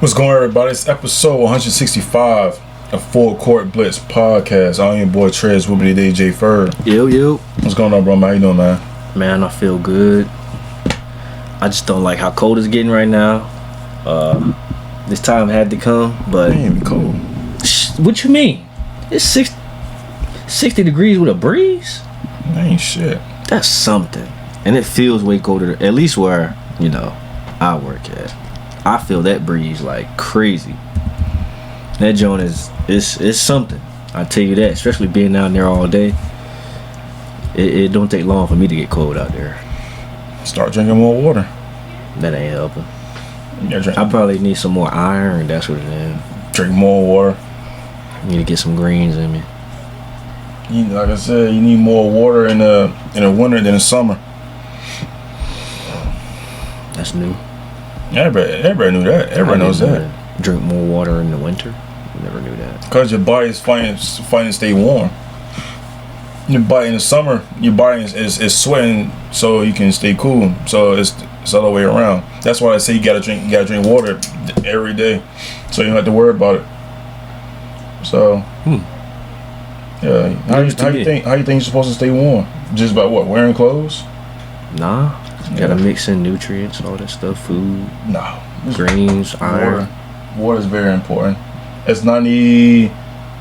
What's going on, everybody? It's episode 165 of Full Court Blitz podcast. I'm your boy Trez, with me today, J. Ferd. Yo. What's going on, bro? How you doing, man? Man, I feel good. I just don't like how cold it's getting right now. This time had to come, but... It ain't even cold. What you mean? It's 60 degrees with a breeze? That ain't shit. That's something. And it feels way colder, at least where, I work at. I feel that breeze like crazy. That joint is something. I tell you that, especially being down there all day. It don't take long for me to get cold out there. Start drinking more water. That ain't helping. Yeah, I probably need some more iron. That's what it is. Drink more water. Need to get some greens in me. Like I said, you need more water in the winter than the summer. That's new. Everybody knew that. Everybody knows that. Drink more water in the winter. Never knew that. Because your body's fighting to stay warm. Your body in the summer, your body is sweating so you can stay cool. So it's the other way around. That's why I say you gotta drink water every day, so you don't have to worry about it. So yeah, how you think you're supposed to stay warm? Just by what? Wearing clothes? Nah. You gotta mix in nutrients, all that stuff, food. No. Greens, iron. Water is very important.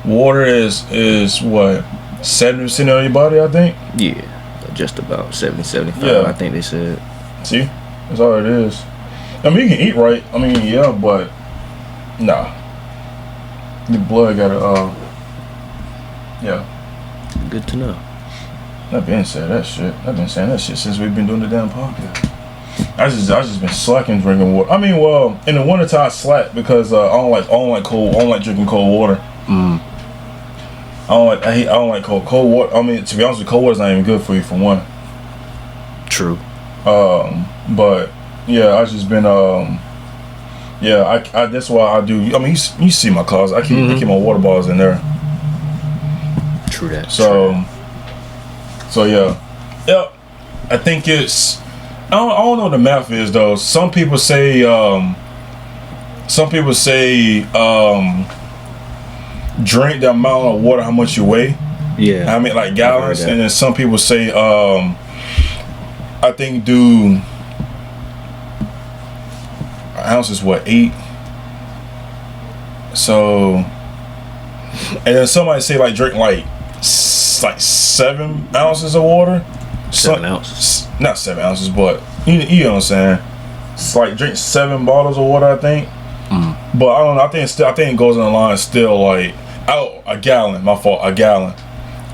Water is what? 70% of your body, I think? Yeah. Just about 70, 75, yeah. I think they said. See? That's all it is. I mean, you can eat right. I mean, yeah, but nah. Your blood gotta, yeah. Good to know. I've been saying that shit since we've been doing the damn podcast. I just been slacking drinking water. I mean, well, in the wintertime I slack because I don't like drinking cold water. I don't like cold water. I mean, to be honest with you, cold water's not even good for you for one. True. But yeah, I just been I that's why I do. I mean, you see my closet. I keep my water bottles in there. True that. So yeah, I think it's. I don't know what the math is though. Some people say drink the amount of water how much you weigh. Yeah. I mean like gallons, and then some people say I think do ounces 8. So, and then somebody say like drink like 7 ounces of water. 7 ounces. Not 7 ounces, but you know what I'm saying. It's like drink 7 bottles of water, I think. But I don't know. I think it goes in the line still like a gallon. My fault. A gallon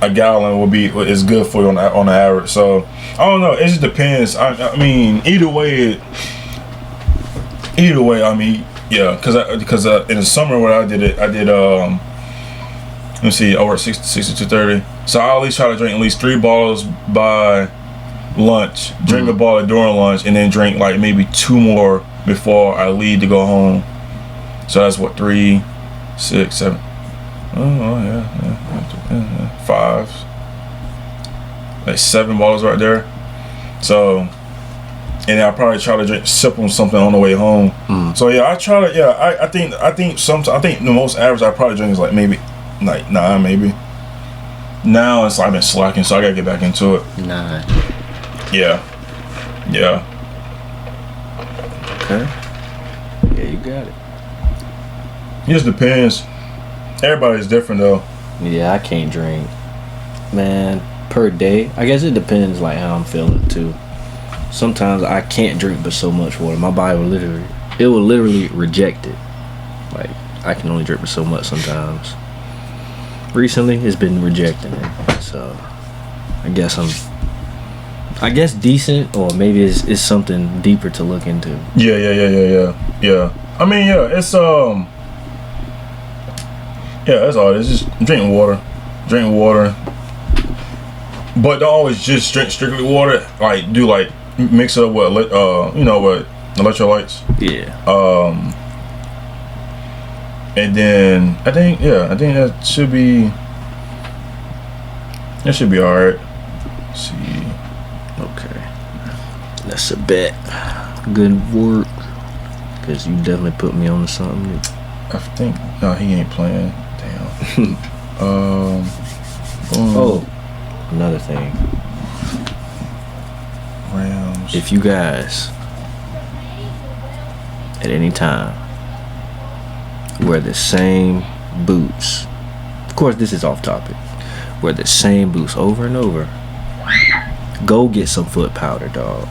is good for you on the average. So I don't know. It just depends. I mean, either way. I mean, yeah, because in the summer when I did let me see, I work 6 to 2:30. So I at least try to drink at least 3 bottles by lunch, drink a bottle during lunch, and then drink like maybe 2 more before I leave to go home. So that's what, 3, 6, 7. Oh yeah. 5. Like 7 bottles right there. So, and I'll probably try to sip on something on the way home. So yeah, I try to. Yeah, I think the most average I probably drink is like maybe like 9 maybe. Now it's like I've been slacking, so I gotta get back into it. 9. Yeah. Okay. Yeah, you got it. It just depends. Everybody's different though. Yeah, I can't drink, man, per day. I guess it depends like how I'm feeling too. Sometimes I can't drink but so much water. My body will literally reject it. Like I can only drink but so much sometimes. Recently, it's been rejecting it. So I guess decent, or maybe it's something deeper to look into. Yeah. I mean, yeah, it's yeah, that's all it is. Just drink water, but don't always just drink strictly water. Like do like mix it up with with electrolytes. Yeah. And then I think that should be alright. Let's see. Okay. That's a bet. Good work. because you definitely put me on to something. I think no, he ain't playing. Damn. Oh, another thing. Rams. If you guys at any time wear the same boots, of course this is off topic, wear the same boots over and over, go get some foot powder, dog.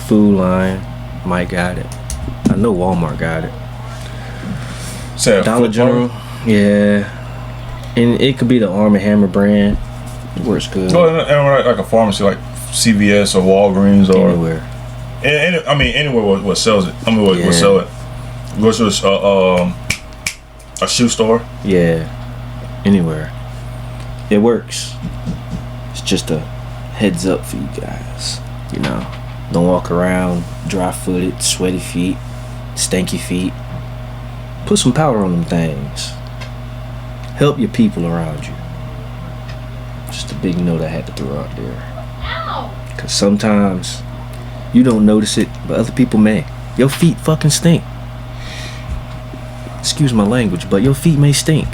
Food Line might got it. I know Walmart got it. Dollar General, yeah. And it could be the Arm & Hammer brand. It works good. No, and like a pharmacy like CVS or Walgreens or anywhere. I mean anywhere what sells it. I mean what sell it. Go to a shoe store. Yeah, anywhere. It works. It's just a heads up for you guys. You know, don't walk around dry-footed, sweaty feet, stanky feet. Put some powder on them things. Help your people around you. Just a big note I had to throw out there. Because sometimes you don't notice it, but other people may. Your feet fucking stink. Excuse my language, but your feet may stink.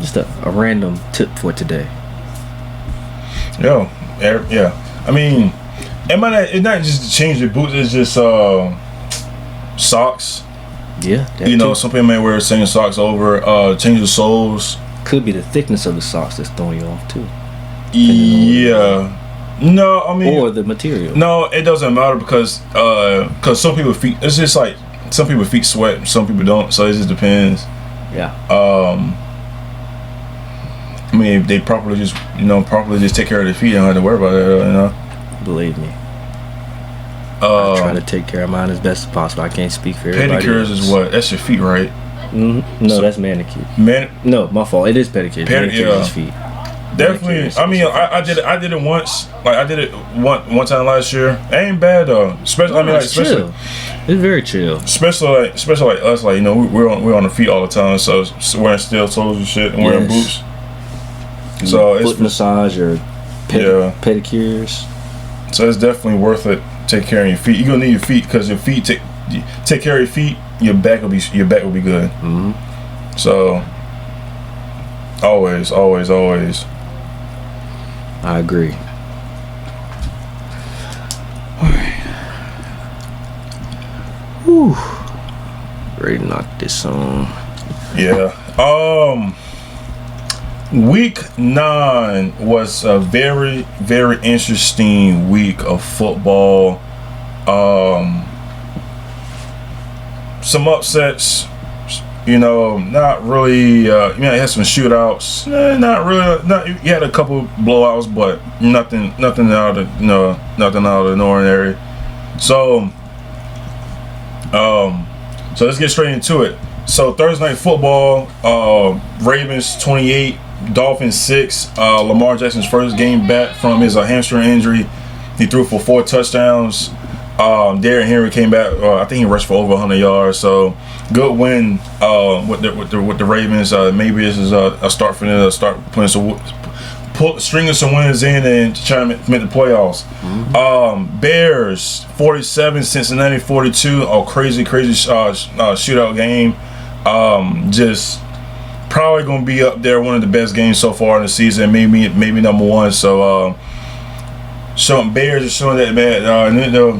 Just a random tip for today. Yeah. I mean, it's not just to change your boots, it's just socks. Yeah. You know, some people may wear the same socks over, change the soles. Could be the thickness of the socks that's throwing you off too. Yeah. No, I mean, or the material. No, it doesn't matter because some people's feet, it's just like some people's feet sweat, some people don't, so it just depends. Yeah. I mean, if they properly just take care of their feet, they don't have to worry about it, you know. Believe me. I try to take care of mine as best as possible. I can't speak for everybody. Pedicures is what? That's your feet, right? Mm-hmm. No, that's manicure. No, my fault. It is pedicure. Manicure is feet. Definitely. I mean, I did it once. Like I did it one time last year. It ain't bad though. Especially, especially chill. It's very chill. Especially like us, like, you know, we're on the feet all the time, so wearing steel toes and shit and wearing boots. So foot massage or pedicures. So it's definitely worth it. Take care of your feet. You're gonna need your feet because your feet take care of your feet. Your back will be good. Mm-hmm. So always. I agree. All right. Whew. Ready to knock this on. Yeah. Week 9 was a very, very interesting week of football. Some upsets, you know, not really. You know, you had some shootouts. Not really. You had a couple blowouts, but nothing out of nothing out of the ordinary. So let's get straight into it. So Thursday night football, Ravens 28. Dolphins 6. Lamar Jackson's first game back from his hamstring injury. He threw for 4 touchdowns. Derrick Henry came back. I think he rushed for over 100 yards. So good win with the Ravens. Maybe this is a start for them to start putting stringing some wins in and trying to make the playoffs. Mm-hmm. Bears 47, Cincinnati 42. Oh, crazy shootout game. Just probably gonna be up there, one of the best games so far in the season, maybe number one. So Bears are showing that, man,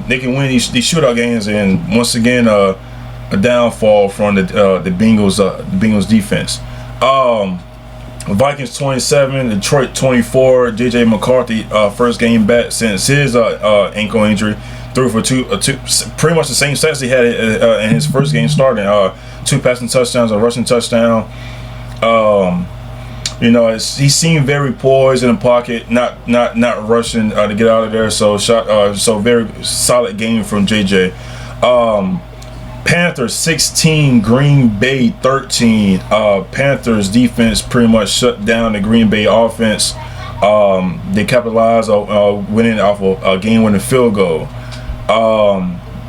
they can win these shootout games, and once again a downfall from the Bengals defense. Vikings 27, Detroit 24. JJ McCarthy first game back since his ankle injury, threw for two pretty much the same stats he had in his first game starting. 2 passing touchdowns, a rushing touchdown. You know, he seemed very poised in the pocket, not rushing to get out of there. So very solid game from JJ. Panthers 16, Green Bay 13. Panthers defense pretty much shut down the Green Bay offense. They capitalized on winning off a game-winning field goal.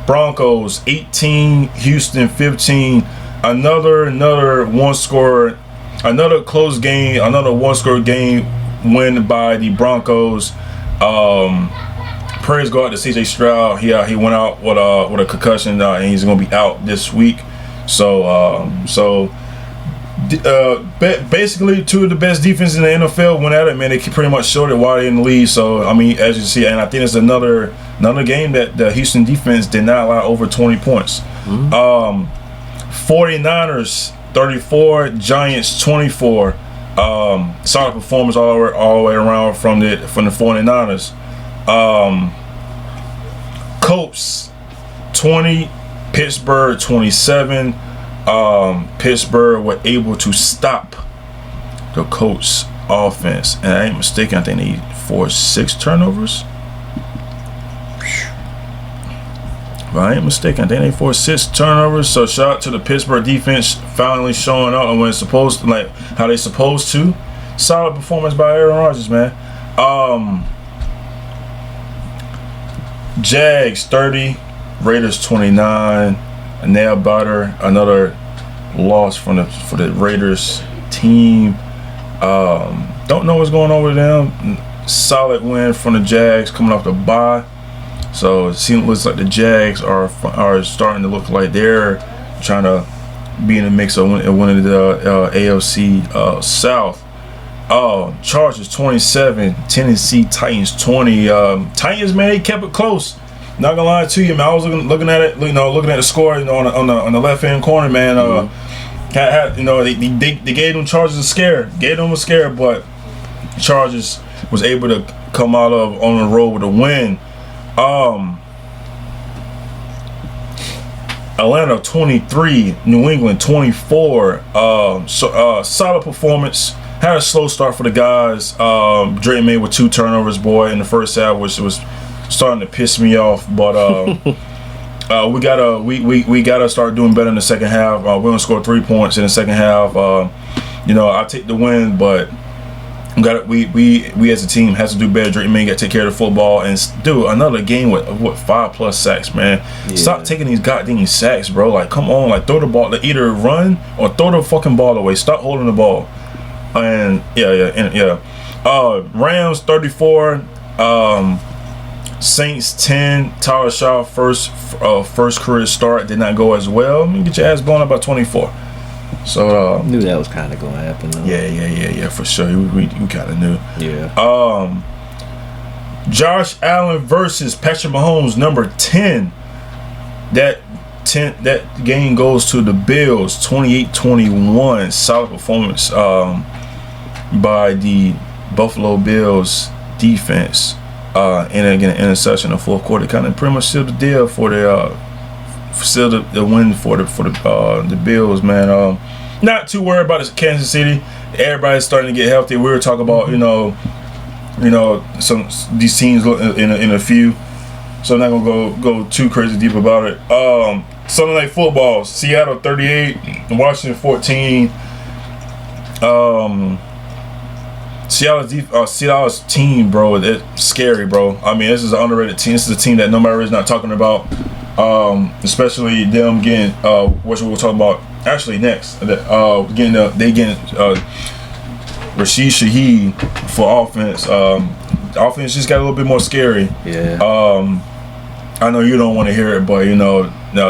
Broncos 18, Houston 15. Another one-score. Another close game, another one-score game win by the Broncos. Prayers go out to CJ Stroud. He went out with a concussion, and he's gonna be out this week. So basically, two of the best defenses in the NFL went at it. Man, they pretty much showed it while they're in the lead. So I mean, as you see, and I think it's another game that the Houston defense did not allow over 20 points. 49ers 34, Giants 24. Solid performance all the way around from the 49ers. Colts 20, Pittsburgh 27. Pittsburgh were able to stop the Colts offense, and I ain't mistaken, I think they forced 6 turnovers. If I ain't mistaken, I think they forced 6 turnovers. So shout out to the Pittsburgh defense finally showing up and when it's supposed to, like how they supposed to. Solid performance by Aaron Rodgers, man. Jags 30, Raiders 29. A nail biter, another loss for the Raiders team. Don't know what's going on with them. Solid win from the Jags coming off the bye. So it looks like the Jags are starting to look like they're trying to be in the mix of winning the AFC South. Chargers 27, Tennessee Titans 20. Titans, man, they kept it close. Not gonna lie to you, man. I was looking at it, looking at the score, on the left hand corner, man. They gave them Chargers a scare, but Chargers was able to come out on the road with a win. Atlanta 23, New England 24. Solid performance. Had a slow start for the guys. Drake made with 2 turnovers, boy, in the first half, which was starting to piss me off. But we gotta start doing better in the second half. We're gonna score 3 points in the second half. I take the win, but we as a team has to do better. Drake May got to take care of the football and do another game with 5+ sacks, man. Yeah. Stop taking these goddamn sacks, bro. Like, come on, like throw the ball, either run or throw the fucking ball away. Stop holding the ball. And Rams 34, Saints 10. Tyler Shaw first career start did not go as well. I mean, get your ass blown up by 24. So knew that was kind of going to happen though. Yeah, for sure. We kind of knew. Yeah. Josh Allen versus Patrick Mahomes, number 10. That game goes to the Bills, 28-21. Solid performance by the Buffalo Bills defense. And again, an interception in the fourth quarter kind of pretty much sealed the deal for the win for the Bills, man. Not too worried about Kansas City. Everybody's starting to get healthy. We were talking about some these teams in a few, so I'm not gonna go too crazy deep about it. Sunday Night Football: Seattle 38, Washington 14. Seattle's team, bro, it's scary, bro. I mean, this is an underrated team. This is a team that nobody is not talking about, especially them getting what we'll talk about actually next. Getting Rashid Shaheed for offense. The offense just got a little bit more scary. Yeah. I know you don't want to hear it, but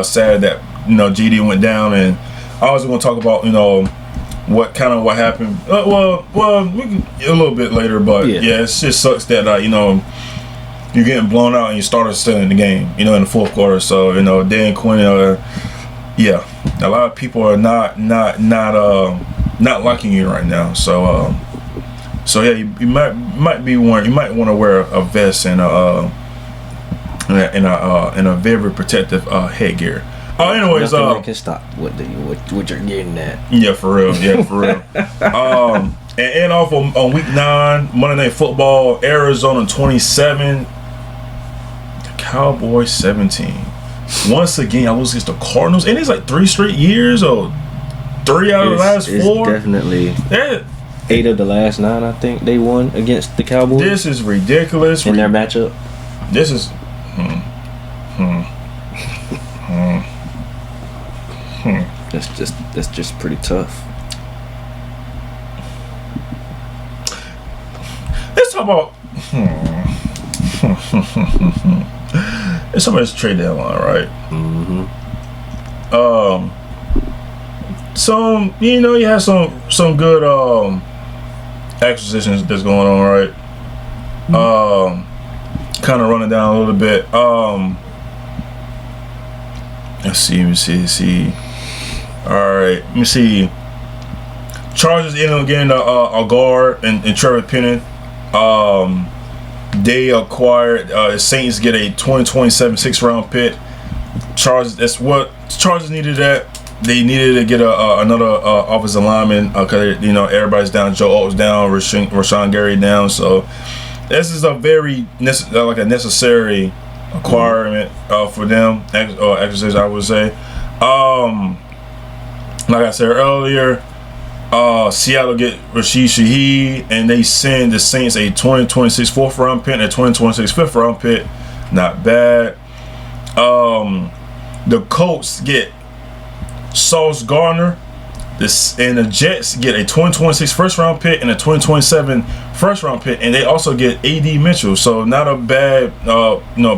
sad that GD went down, and I was going to talk about what happened. Well, we can a little bit later, but yeah, it just sucks that you're getting blown out and you started still in the game, in the fourth quarter. So Dan Quinn, a lot of people are not liking you right now. So yeah, you might want to wear a vest and a very protective headgear. Anyways, nothing can stop what you're getting at. Yeah, for real. And off on week 9, Monday Night Football, Arizona 27, the Cowboys 17. Once again, I was against the Cardinals, and it's like 3 straight years or 3 out of the last 4. It's definitely 8 of the last 9. I think they won against the Cowboys. This is ridiculous. In their matchup. This is. That's just pretty tough. Let's talk about It's somebody's trade deadline, right? Mm-hmm. Some you have some good acquisitions that's going on, right? Kind of running down a little bit. Let's see. All right, let me see. Chargers ended up getting a guard and Trevor Penning. They acquired Saints get a 2027 6th-round pick. Chargers, that's what Chargers needed. That they needed to get another offensive lineman because everybody's down. Joe Alt's down. Rashawn Gary down. So this is a very necessary acquirement for them. Acquisition, I would say. Like I said earlier, Seattle get Rashid Shaheed, and they send the Saints a 2026 4th-round pick and a 2026 5th-round pick. Not bad. The Colts get Sauce Gardner. And the Jets get a 2026 1st-round pick and a 2027 1st-round pick, and they also get A.D. Mitchell. So not a bad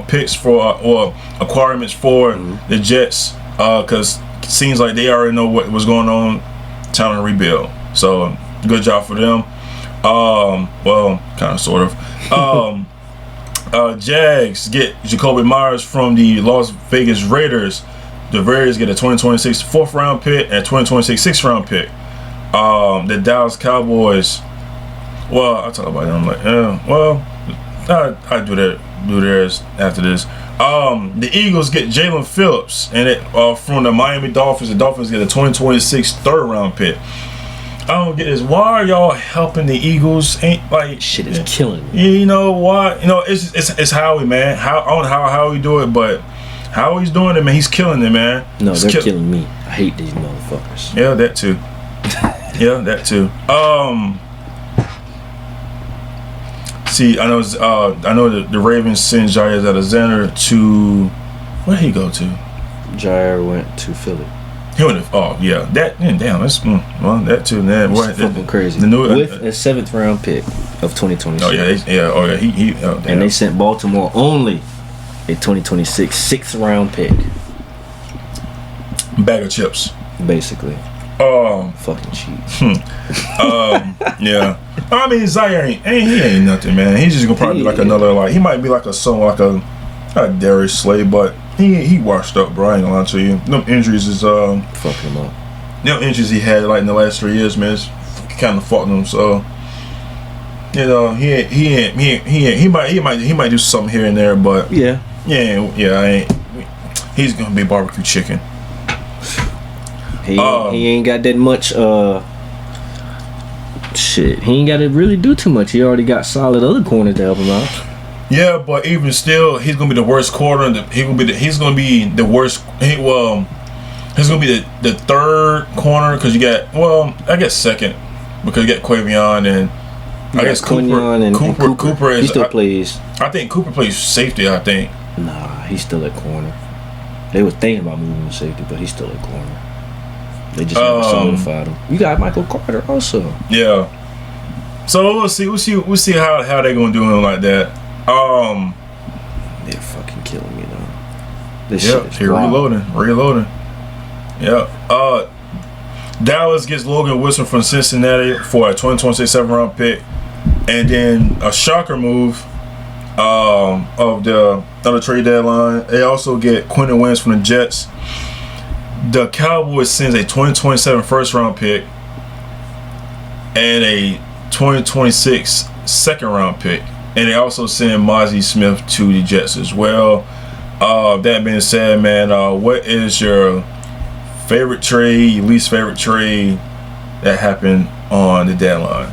picks for or acquirements for the Jets, because it seems like they already know what was going on. Time to rebuild. So good job for them. Well, kind of, sort of. Jags get Jacoby Myers from the Las Vegas Raiders. The Raiders get a 2026 4th-round pick and a 2026 6th-round pick. The Dallas Cowboys. Well, I'll talk about them. I'm like, I do theirs after this. The Eagles get Jalen Phillips, and from the Miami Dolphins. The Dolphins get a 2026 3rd-round pick. I don't get this. Why are y'all helping the Eagles? Shit is killing me. You know why? It's Howie, man. I don't know how Howie do it, but Howie's doing it, man. He's killing it, man. No, they're killing me. I hate these motherfuckers. Yeah, that too. That too. See, I know the Ravens sent Jair Alexander to, where did he go to? Jair went to Philly. He went to, that too. That's fucking crazy. With a 7th-round pick of 2026. And they sent Baltimore only a 2026 6th-round pick. Bag of chips, basically. Fucking cheap. Yeah. I mean, Zaire ain't nothing, man. He's just gonna probably be like another, he might be like a Darius Slay, but he washed up, bro. I ain't gonna lie to you. Them injuries is fucking him up. Them injuries he had in the last 3 years, man, it's kind of fucked him. So he might do something here and there, but he's gonna be barbecue chicken. He ain't got that much shit. He ain't got to really do too much. He already got solid other corners to help him out. Yeah, but even still, he's gonna be the worst corner. He's gonna be the worst. He's gonna be the 3rd corner because you got, I guess 2nd, because you got Quavion and I guess Cooper is. He still plays. I think Cooper plays safety. I think. Nah, he's still at corner. They were thinking about moving to safety, but he's still at corner. They just never solidified him. You got Michael Carter also. Yeah. So we'll see how they gonna do him like that. They're fucking killing me though. This shit is reloading. Yeah. Dallas gets Logan Wilson from Cincinnati for a 2026 7th-round pick, and then a shocker move of the other trade deadline. They also get Quentin Williams from the Jets. The Cowboys sends a 2027 1st-round pick and a 2026 2nd-round pick, and they also send Mozzie Smith to the Jets as well. That being said, man, what is your favorite trade, your least favorite trade that happened on the deadline?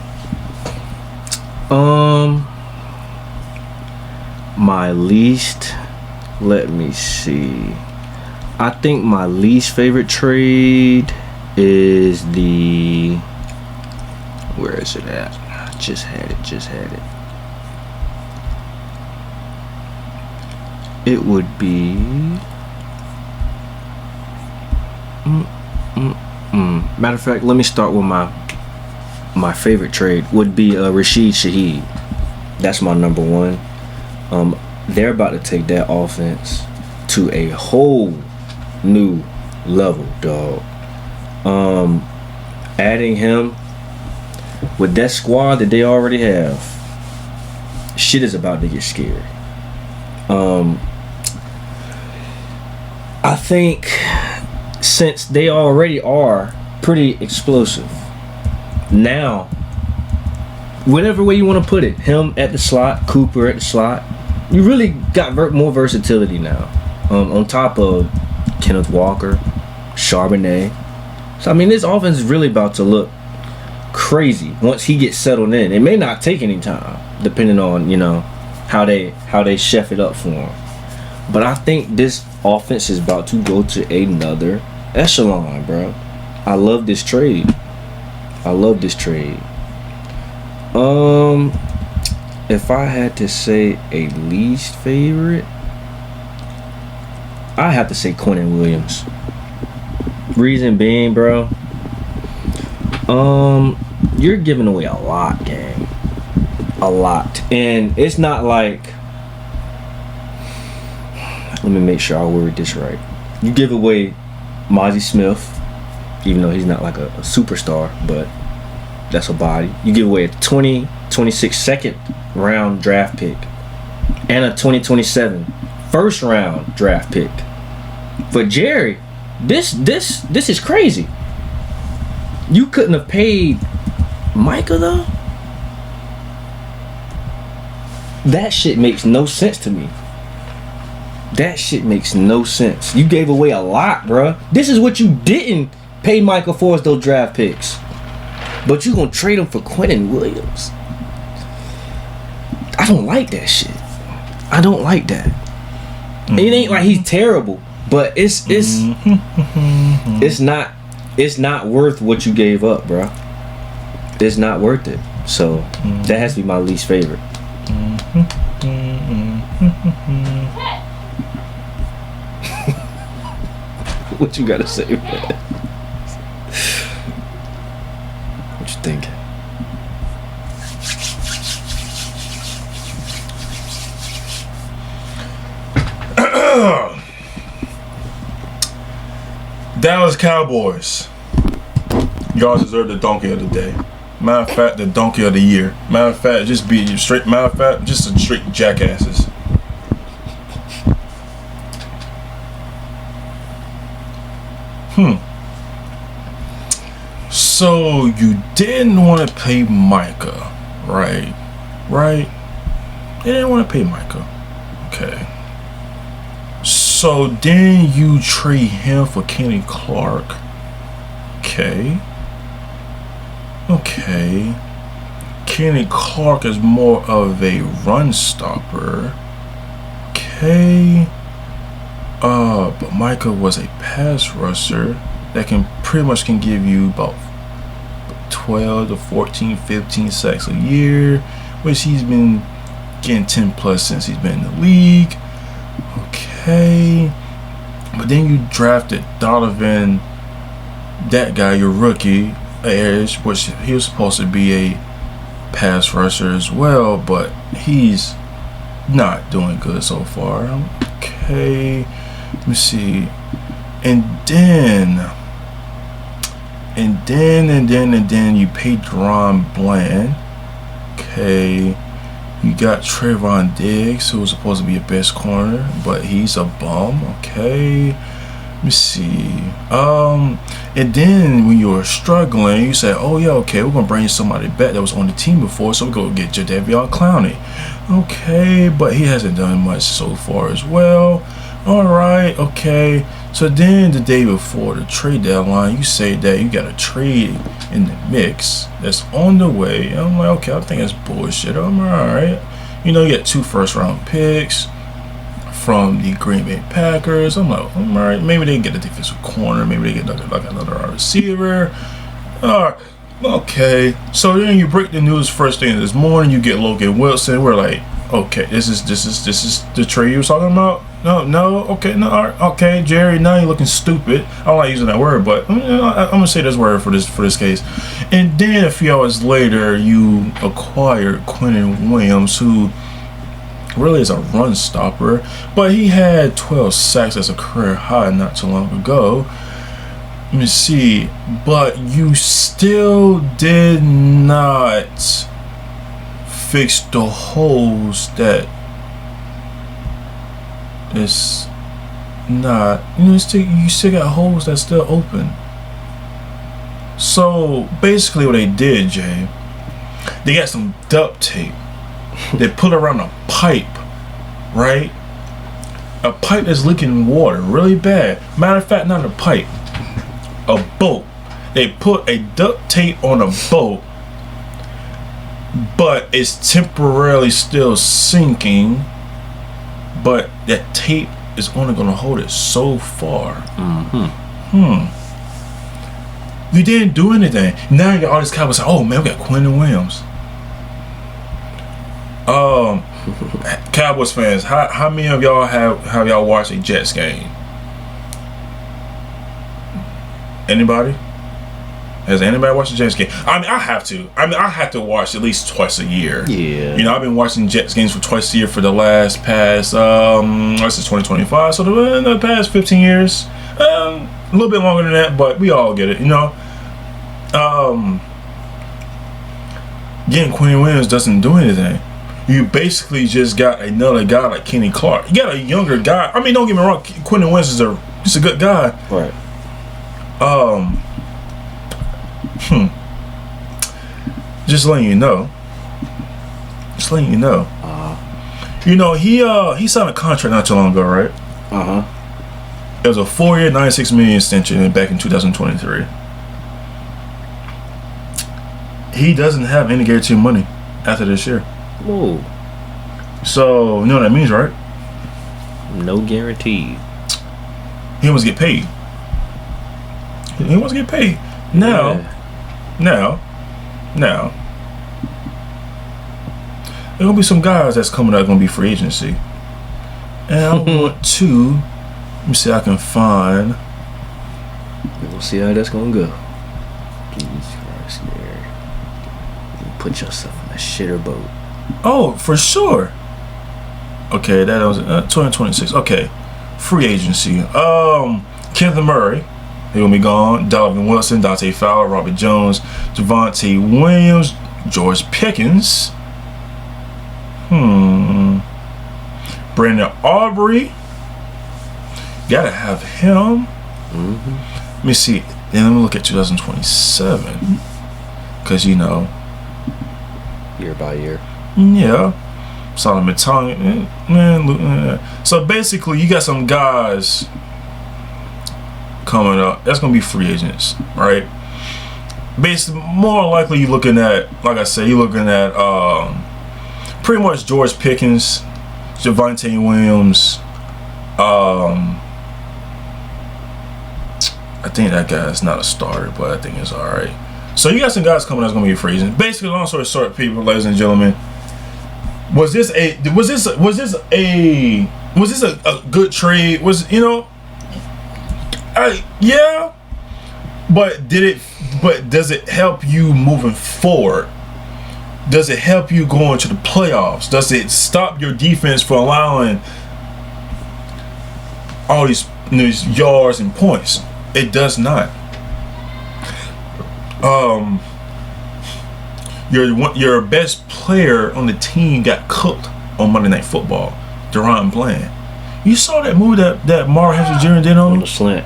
My least, let me see. I think my least favorite trade is where is it at? I just had it. It would be matter of fact, let me start with my favorite trade would be Rashid Shaheed. That's my number one. they're about to take that offense to a whole new level, dog. Adding him with that squad that they already have, shit is about to get scary. I think since they already are pretty explosive, now, whatever way you want to put it, him at the slot, Cooper at the slot, you really got more versatility now. On top of Kenneth Walker, Charbonnet. So I mean, this offense is really about to look crazy once he gets settled in. It may not take any time, depending on, you know, how they chef it up for him. But I think this offense is about to go to another echelon, bro. I love this trade. If I had to say a least favorite, I have to say Quentin Williams. Reason being, bro, you're giving away a lot, gang. A lot. And it's not like, let me make sure I word this right. You give away Mozzie Smith, even though he's not like a superstar, but that's a body. You give away a 2026 second round draft pick and a 2027 first round draft pick. For Jerry, this is crazy. You couldn't have paid Micah though? That shit makes no sense to me. That shit makes no sense. You gave away a lot, bruh. This is what you didn't pay Micah for, is those draft picks. But you gonna trade him for Quentin Williams. I don't like that shit. I don't like that. Mm-hmm. It ain't like he's terrible, but it's not worth what you gave up, bruh. It's not worth it. So that has to be my least favorite. What you gotta say, man? What you thinking? Dallas Cowboys. Y'all deserve the donkey of the day. Matter of fact, the donkey of the year. Matter of fact, just a straight jackasses. So you didn't want to pay Micah, right? Right? You didn't want to pay Micah. Okay. So then you trade him for Kenny Clark. Okay. Okay. Kenny Clark is more of a run stopper. Okay. But Micah was a pass rusher that can give you about 12 to 14, 15 sacks a year, which he's been getting 10 plus since he's been in the league. Okay. But then you drafted Donovan, that guy, your rookie, Ayers, which he was supposed to be a pass rusher as well, but he's not doing good so far. Okay. Let me see. And then you paid Deron Bland. Okay. You got Trayvon Diggs, who was supposed to be a best corner, but he's a bum. Okay. Let me see. And then when you were struggling, you said, oh yeah, okay, we're gonna bring somebody back that was on the team before, so we're gonna get Jadeveon Clowney. Okay, but he hasn't done much so far as well. Alright, okay. So then the day before the trade deadline, you say that you got a trade in the mix that's on the way. And I'm like, okay, I think it's bullshit. I'm alright. You know, you get 2 first-round picks from the Green Bay Packers. I'm like, I'm alright. Maybe they can get a defensive corner. Maybe they get another receiver. Alright, okay. So then you break the news first thing this morning. You get Logan Wilson. We're like, okay, this is the trade you were talking about. No, okay, no, okay, Jerry. Now you're looking stupid. I don't like using that word, but I'm gonna say this word for this case. And then a few hours later, you acquired Quentin Williams, who really is a run stopper, but he had 12 sacks as a career high not too long ago. Let me see. But you still did not fix the holes that is not. You still got holes that's still open. So basically, what they did, Jay, they got some duct tape. They put around a pipe, right? A pipe that's leaking water really bad. Matter of fact, not a pipe, a boat. They put a duct tape on a boat, but it's temporarily still sinking. But that tape is only going to hold it so far. You didn't do anything. Now you got all these Cowboys saying, "Oh man, we got Quentin Williams." Cowboys fans, how many of y'all have y'all watched a Jets game? Anybody? Has anybody watched the Jets game? I mean, I have to. I have to watch at least twice a year. Yeah. You know, I've been watching Jets games for twice a year for the past this is 2025, so the past 15 years. A little bit longer than that, but we all get it, you know. Getting Quentin Williams doesn't do anything. You basically just got another guy like Kenny Clark. You got a younger guy. I mean, don't get me wrong, Quentin Williams is a good guy. Right. Just letting you know. You know, he signed a contract not too long ago, right? It was a 4-year, $96 million extension back in 2023. He doesn't have any guaranteed money after this year. Whoa. So, you know what that means, right? No guarantee. He wants to get paid. Now, there gonna be some guys that's coming out gonna be free agency, and I want to. Let me see. I can find. We'll see how that's gonna go. Jesus Christ, Gary. You put yourself in a shitter boat. Oh, for sure. Okay, that was 2026. Okay, free agency. Kenneth Murray, he gonna be gone. Donovan Wilson, Dante Fowler, Robert Jones, Javonte Williams, George Pickens. Brandon Aubrey. Gotta have him. Let me see. Then let me look at 2027. Cause you know. Year by year. Yeah. Solomon Tongue. So basically you got some guys coming up. That's gonna be free agents, right? Basically, more likely you're looking at, like I said, you're looking at pretty much George Pickens, Javonte Williams. I think that guy's not a starter, but I think it's all right. So you got some guys coming that's gonna be free agents. Basically, long story short, people, ladies and gentlemen, was this a good trade? Yeah, but does it help you moving forward? Does it help you going to the playoffs? Does it stop your defense from allowing all these yards and points? It does not. Your best player on the team got cooked on Monday Night Football. Deron Bland. You saw that move that Marlon Hester Jr. did on him? The slant.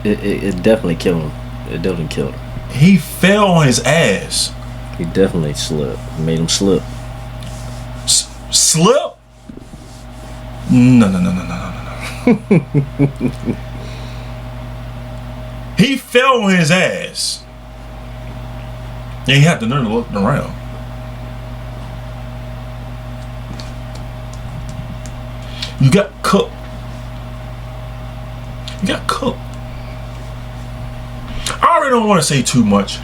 It definitely killed him. It definitely killed him. He fell on his ass. He definitely slipped. Made him slip. Slip? No. He fell on his ass. And he had to learn to look around. You got cooked. I already don't want to say too much.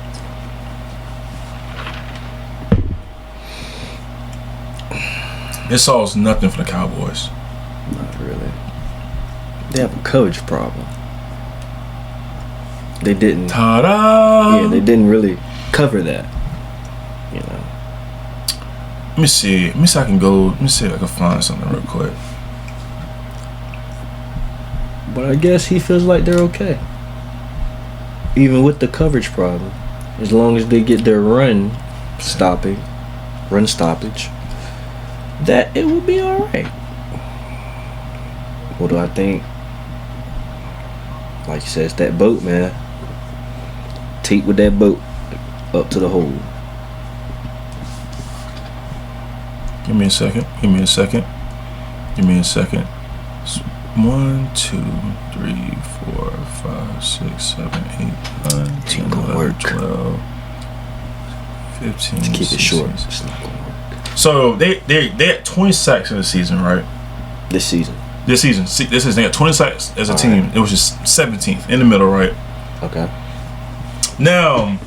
It solves nothing for the Cowboys. Not really. They have a coverage problem. They didn't. Ta-da! Yeah, they didn't really cover that. You know. Let me see. Let me see if I can go. Let me see if I can find something real quick. But I guess he feels like they're okay. Even with the coverage problem. As long as they get their run stoppage, that it will be alright. What do I think? Like you said, it's that boat, man. Take with that boat up to the hole. Give me a second. Give me a second. Give me a second. 1, 2, 3, 4, 5, 6, 7, 8, 9, 10, 11, 12, 15. To keep 16. it short, it's not gonna work. So they had 20 sacks in the season, right? This season. This season. See, this is they got 20 sacks as a All team. right. It was just 17th in the middle, right? Okay. Now,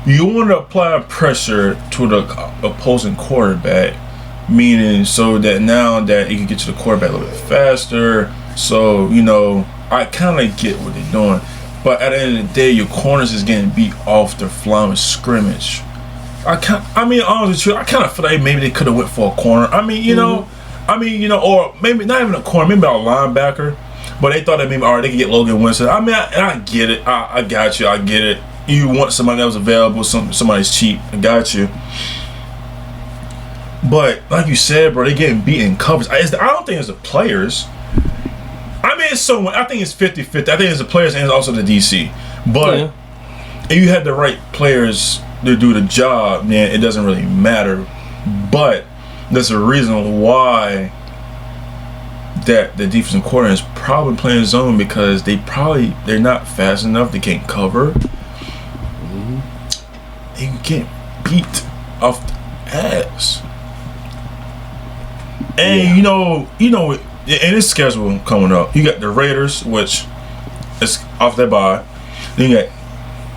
you want to apply pressure to the opposing quarterback, meaning so that now that you can get to the quarterback a little bit faster. So, you know, I kind of get what they're doing. But at the end of the day, your corners is getting beat off the line of scrimmage. Honestly, I kind of feel like maybe they could have went for a corner. I mean, you know, or maybe not even a corner, maybe a linebacker. But they thought that maybe, all right, they could get Logan Winston. I mean, I get it. I got you. I get it. You want somebody that was available, somebody's cheap. I got you. But like you said, bro, they getting beat in coverage. I don't think it's the players. I mean, it's someone. I think it's 50-50. I think it's the players and it's also the DC. But if you had the right players to do the job, man, it doesn't really matter. But there's a reason why that the defensive coordinator is probably playing zone, because they're not fast enough. They can't cover. They get beat off the ass. And you know, in this schedule coming up, you got the Raiders, which is off their bye. Then you got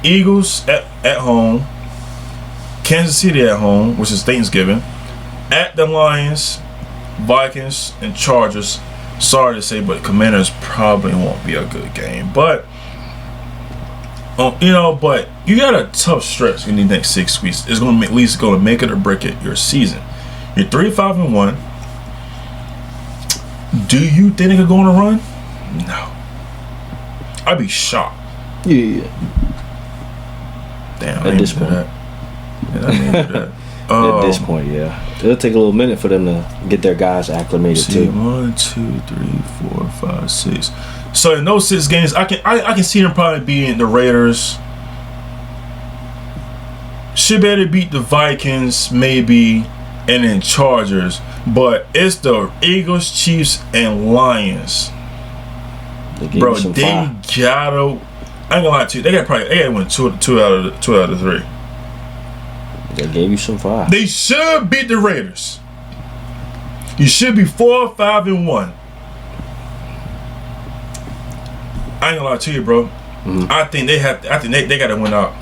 Eagles at home, Kansas City at home, which is Thanksgiving, at the Lions, Vikings, and Chargers. Sorry to say, but Commanders probably won't be a good game. But but you got a tough stretch in the next 6 weeks. It's going to at least going to make it or break it your season. You're 3-5-1. Do you think they could go on a run? No. I'd be shocked. Yeah. Damn. At this point. At this point, yeah. It'll take a little minute for them to get their guys acclimated too. 1, 2, 3, 4, 5, 6. So in those 6 games, I can see them probably beating the Raiders. Should be able to beat the Vikings, maybe, and then Chargers. But it's the Eagles, Chiefs, and Lions. Bro, they gotta. I ain't gonna lie to you. They gotta win two out of the 3. They gave you some fire. They should beat the Raiders. You should be 4-5-1. I ain't gonna lie to you, bro. Mm-hmm. I think they gotta win out.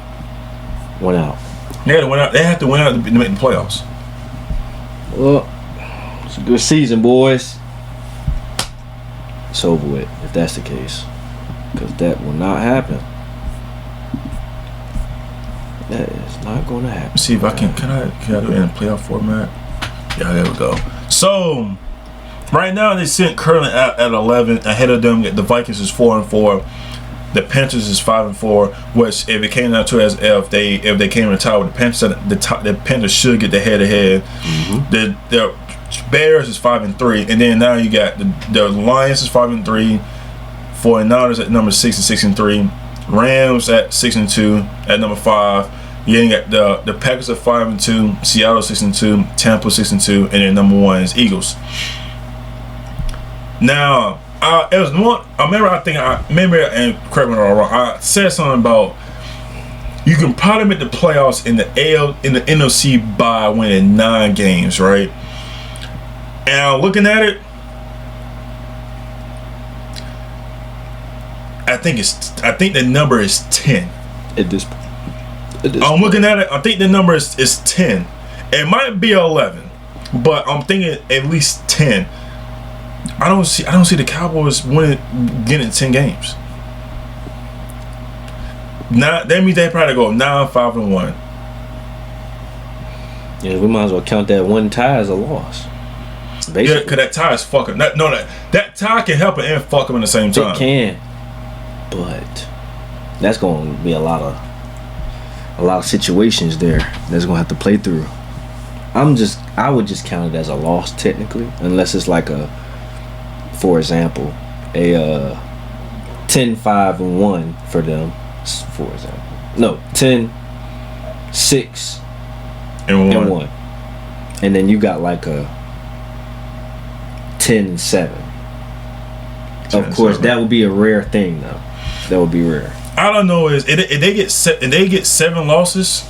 Went out. They gotta win out. They have to win out to make the playoffs. Well, it's a good season, boys. It's over with if that's the case, because that will not happen. That is not going to happen. Let's see if I can I do it in a playoff format? Yeah, there we go. So right now they sit currently at 11. Ahead of them, the Vikings is 4-4. The Panthers is 5-4. Which, if it came down to as if they came in the tie with the Panthers, the Panthers should get the head-to-head. Mm-hmm. The Bears is 5-3, and then now you got the Lions is 5-3. 49ers at number 6 and 6-3. Rams at 6-2 at number 5. You got the Packers at 5-2, Seattle 6-2, Tampa 6-2, and then number 1 is Eagles. Now, it was one. I remember, and correct me if I'm wrong, I said something about you can probably make the playoffs in the NFC by winning 9 games, right? And I'm looking at it. I think the number is 10. At this point. I'm looking at it. I think the number is 10. It might be 11, but I'm thinking at least 10. I don't see the Cowboys getting 10 games. Now that means they probably go 9-5-1. Yeah, we might as well count that one tie as a loss. Basically. Yeah, because that tie is fucking. That tie can help it and fuck him in the same time. It can, but that's going to be a lot of situations there that's going to have to play through. I would just count it as a loss technically, unless it's like for example, a 10-5-1 for them, for example. No, 10-6 and 1. And then you got like a 10-7. Of course, that would be a rare thing though. That would be rare. I don't know if they get 7 losses.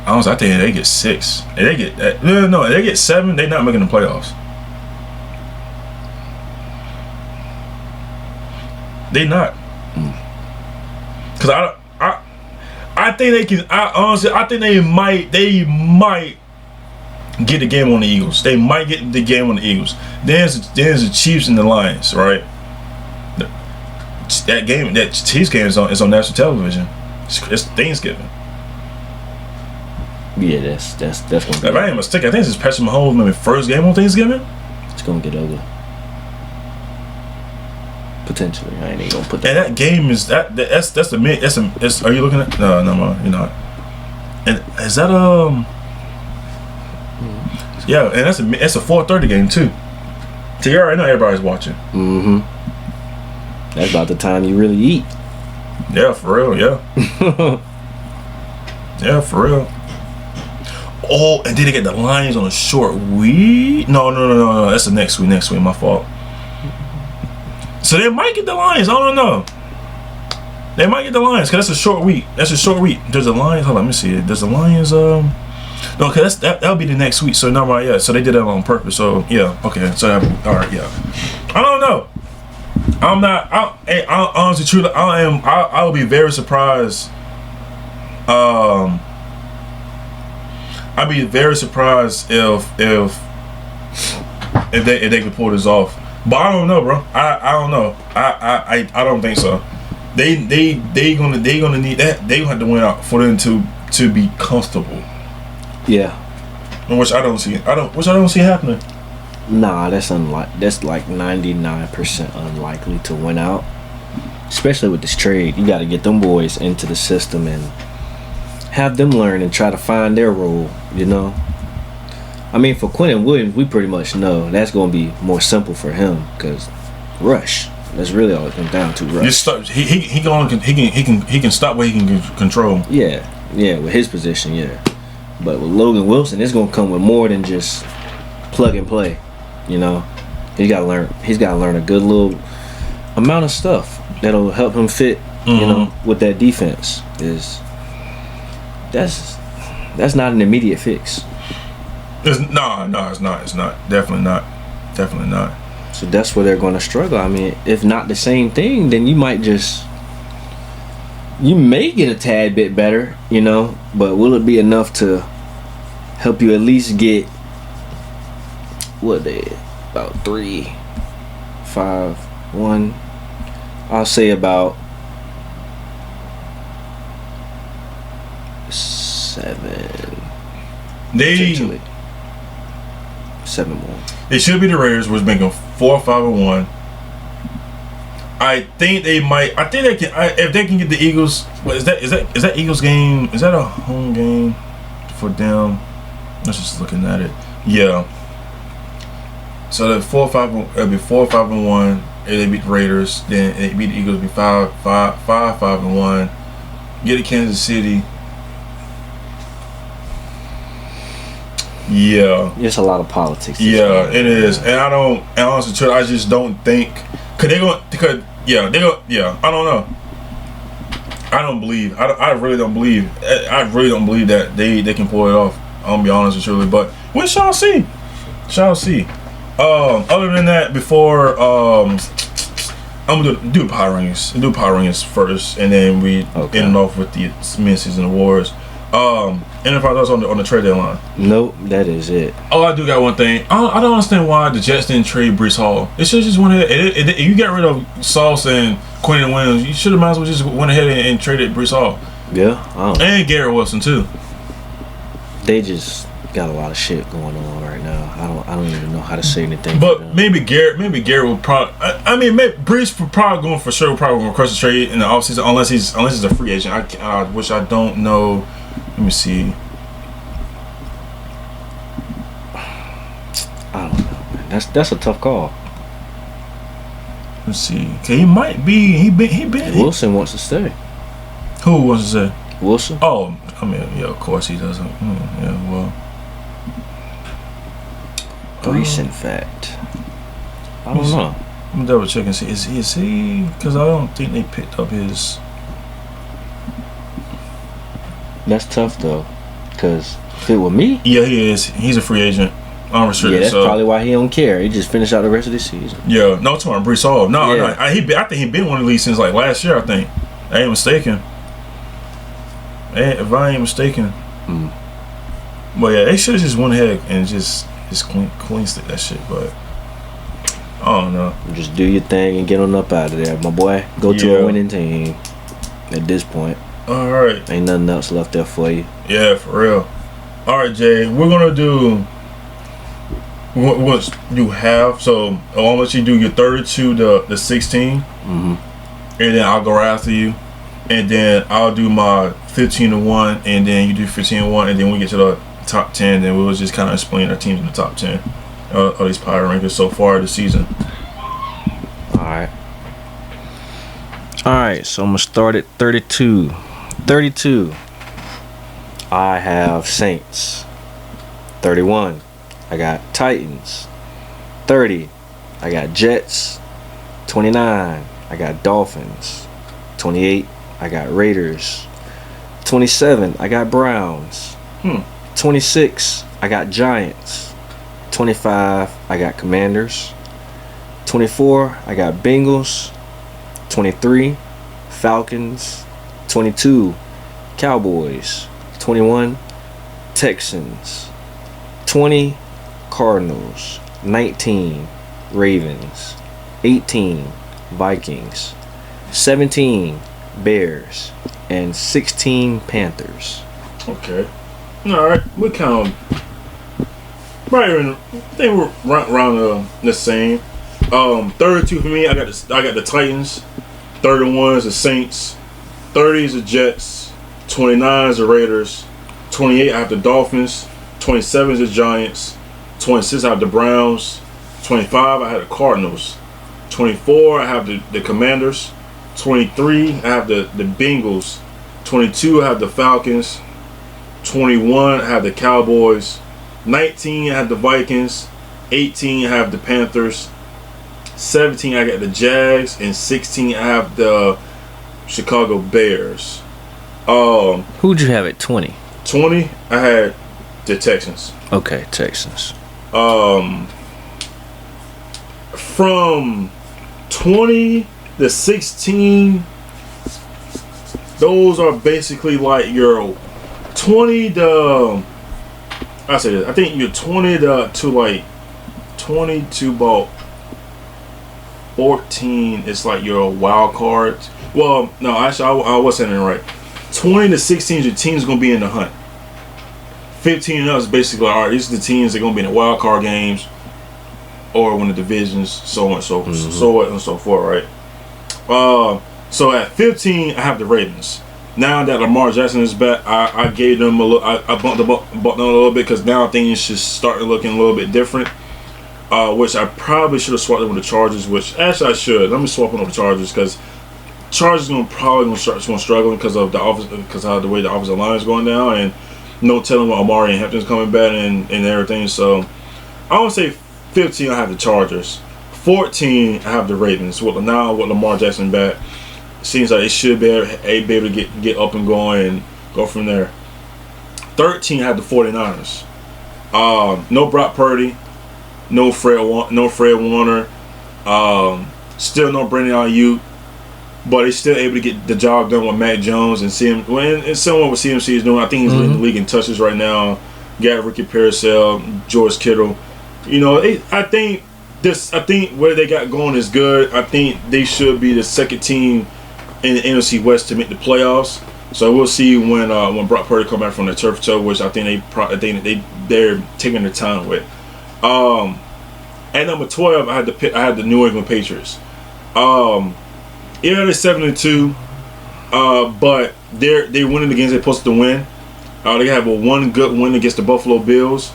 Honestly, I think they get 6. If they get if they get 7, they're not making the playoffs. They not. Cause I think they can. I think they might get the game on the Eagles. They might get the game on the Eagles. There's the Chiefs and the Lions, right? That Chiefs game is on national television. It's Thanksgiving. Yeah, that's gonna be. If I ain't mistaken, I think this is Patrick Mahomes' maybe first game on Thanksgiving. It's gonna get ugly. Potentially, I ain't even gonna put that. And that game is that's are you looking at? No, you're not. And is that Yeah, and it's a 4:30 game too. So you already know everybody's watching. Mm-hmm. That's about the time you really eat. Yeah, for real. Yeah. Yeah, for real. Oh, and then they get the Lions on a short week. No. That's the next week. Next week, my fault. So they might get the Lions. I don't know. They might get the Lions because that's a short week. There's the Lions. Hold on, let me see it. Does the Lions no, because that'll be the next week. So no, yeah. So they did that on purpose. So yeah, okay. So all right, yeah. I don't know. I'm not. I honestly, truly, I will be very surprised. I'd be very surprised if they could pull this off. But I don't know, bro. I don't know. I don't think so. They gonna need that. They gonna have to win out for them to be comfortable. Yeah. Which I don't see happening. Nah, that's like 99% unlikely to win out. Especially with this trade, you got to get them boys into the system and have them learn and try to find their role. You know. I mean, for Quentin Williams, we pretty much know that's going to be more simple for him because rush. That's really all it comes down to. Rush. He can stop what he can control. Yeah, with his position, yeah. But with Logan Wilson, it's going to come with more than just plug and play. You know, he's got to learn a good little amount of stuff that'll help him fit. Mm-hmm. You know, with that defense that's not an immediate fix. It's not. It's not. Definitely not. So that's where they're going to struggle. I mean, if not the same thing, then you may get a tad bit better, you know, but will it be enough to help you at least get about 3-5-1? I'll say about 7. Potentially. 7 more. It should be the Raiders, which making 4-5-1. I think they might. I think they can. If they can get the Eagles, is that Eagles game? Is that a home game for them? Let's just looking at it. Yeah. So the 4-5. It'll be 4-5-1. If they beat the Raiders, then they beat the Eagles. It'll be 5-5-1. Get to Kansas City. Yeah, it's a lot of politics. Yeah, it is, and I honestly, I just don't think I don't know. I really don't believe that they can pull it off. I'm gonna be honest with you, but we shall see. Other than that, before I'm gonna do power rankings first, and then we end off with the Midseason awards. Any thoughts on the trade deadline? Nope, that is it. Oh, I do got one thing. I don't understand why the Jets didn't trade Breece Hall. It should just went ahead. You got rid of Sauce and Quentin Williams. You should have might as well just went ahead and traded Breece Hall. Yeah, I don't know. And Garrett Wilson too. They just got a lot of shit going on right now. I don't even know how to say anything. But maybe Garrett will probably. I mean, maybe Brees will probably going for sure. Probably going to request a trade in the offseason unless he's a free agent. Which I don't know. Let me see. I don't know, man. That's a tough call. Let's see. Okay, he might be. He been. Wilson wants to stay. Who wants to say? Wilson. Oh, I mean, yeah, of course he doesn't. Yeah, well. Recent fact. I don't know. I'm double checking. See, is he? Because I don't think they picked up his. That's tough though, because if it were me, Yeah, he is. He's a free agent, unrestricted. yeah, that's probably why he don't care. He just finished out the rest of the season. Yeah, no, it's on Brees Hall. No, Yeah. I think he been one of these since like last year. I think. I ain't mistaken. If I ain't mistaken. But yeah, they should have just went ahead and just clean stick that shit. But I don't know. Just do your thing and get on up out of there, my boy. Go to a winning team. At this point, all right, ain't nothing else left there for you. Yeah, for real. All right, Jay, we're gonna do what you have. So I'll let you do your 32 to the 16, and then I'll go right after you, and then I'll do my 15 to 1, and then you do 15 to 1, and then we get to the top 10, and we'll just kind of explain our teams in the top 10 of these power rankings so far this season. Alright, so I'm gonna start at 32. 32. I have Saints. 31. I got Titans. 30. I got Jets. 29. I got Dolphins. 28. I got Raiders. 27. I got Browns. 26. I got Giants. 25. I got Commanders. 24. I got Bengals. 23. Falcons. 22. Cowboys. 21. Texans. 20. Cardinals. 19. Ravens. 18. Vikings. 17. Bears. And 16. Panthers. Okay. All right. We count. Right. They were around the same. 32 for me. I got the Titans. 31 is the Saints. 30 is the Jets. 29 is the Raiders. 28 I have the Dolphins. 27 is the Giants. 26 I have the Browns. 25 I have the Cardinals. 24 I have the Commanders. 23 I have the Bengals. 22 I have the Falcons. 21 I have the Cowboys. 19 I have the Vikings. 18 I have the Panthers. 17 I got the Jags, and 16 I have the Chicago Bears. Who'd you have at 20? 20 I had the Texans. Okay, Texans. From 20 to 16, those are basically like your 20 to I say this, I think you're 20 to like 20 to about 14 is like your wild card. Well, no, actually, I was saying it right. 20 to 16, your team's going to be in the hunt. 15 and up is basically, all right, these are the teams that are going to be in the wild card games or win the divisions, so on and so forth, right? So at 15, I have the Ravens. Now that Lamar Jackson is back, I gave them a little, I bumped them a little bit because now things should start looking a little bit different. Which I probably should have swapped them with the Chargers. Which actually I should. Let me swap them with the Chargers because Chargers probably gonna start struggling because of the way the offensive line is going down, and no telling what Amari and Hampton's coming back and everything. So I would say 15 I have the Chargers. 14 I have the Ravens. With Lamar Jackson back, seems like it should be able to get up and going and go from there. 13 I have the 49ers. No Brock Purdy. No Fred Warner. Still no Brandon Ayuk. But he's still able to get the job done with Mac Jones and similar what CMC is doing. I think he's leading the league in touches right now. Got Ricky Paracel, George Kittle. You know, I think what they got going is good. I think they should be the second team in the NFC West to make the playoffs. So we'll see when Brock Purdy come back from the turf toe, which I think they're taking their time with. At number 12, I had the New England Patriots. Yeah, they're 7-2, but they're winning the games they're supposed to win. They have one good win against the Buffalo Bills.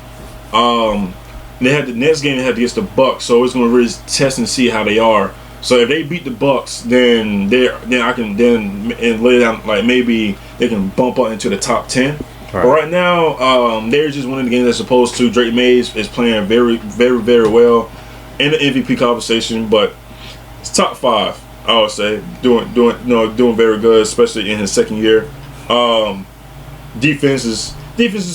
They had the next game they had against the Bucks, so it's going to really test and see how they are. So if they beat the Bucks, then I can lay down, like, maybe they can bump up into the top 10. But right now, they're just winning the game they're supposed to. Drake May is playing very, very, very well in the MVP conversation, but it's top 5, I would say, doing very good, especially in his second year. Defense is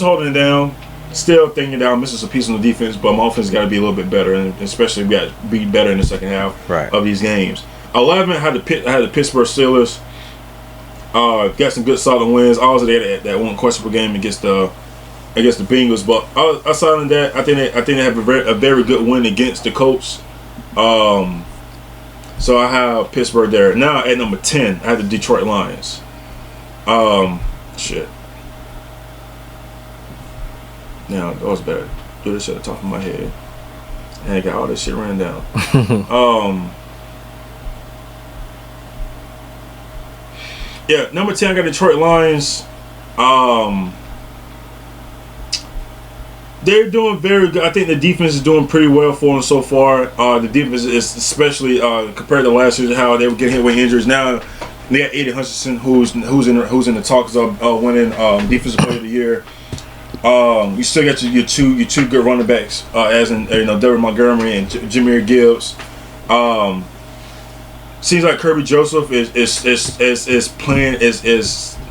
holding it down. Still thinking down, missing some pieces on the defense, but my offense got to be a little bit better, and especially we got to be better in the second half of these games. 11, I had the Pittsburgh Steelers. Got some good solid wins. Also, they had that one questionable game against the Bengals, but outside of that, I think they have a very good win against the Colts. So I have Pittsburgh there. Now at number 10, I have the Detroit Lions. Shit. Now, that was better. Do this at the top of my head. And I got all this shit written down. Yeah, number 10, I got Detroit Lions. They're doing very good. I think the defense is doing pretty well for them so far. The defense is especially compared to last year, how they were getting hit with injuries. Now they got Aiden Hutchinson, who's in the talks of winning Defensive Player of the Year. You still got your two good running backs, as in David Montgomery and Jahmyr Gibbs. Seems like Kirby Joseph is playing is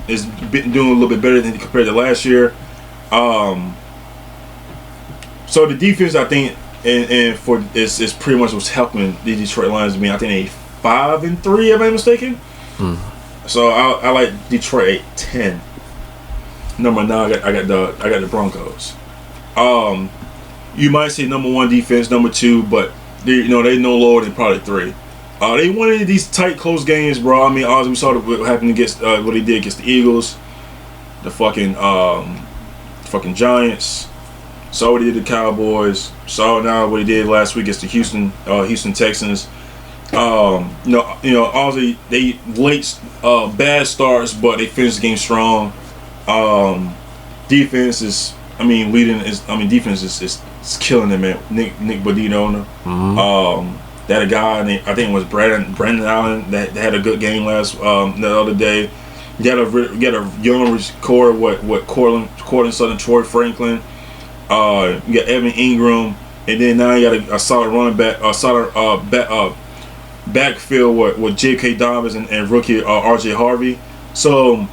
doing a little bit better than compared to last year. So the defense, I think, and for is pretty much what's helping the Detroit Lions. I think they 5-3, if I'm not mistaken. So I like Detroit at 10. Number 9, I got the Broncos. You might say number 1 defense, number 2, but they no lower than probably 3. They won any of these tight, close games, bro. I mean, obviously we saw what happened against what they did against the Eagles, the fucking Giants. Saw what he did to the Cowboys. Saw now what he did last week against the Houston Texans. Obviously they late bad starts, but they finished the game strong. Defense is defense is killing them, man. Nick Bodino. That a guy, I think it was Brandon Allen that had a good game the other day. You got a young core with Cortland Sutton, Troy Franklin. You got Evan Ingram, and then now you got a solid running back, backfield with J.K. Dobbins and rookie R.J. Harvey. So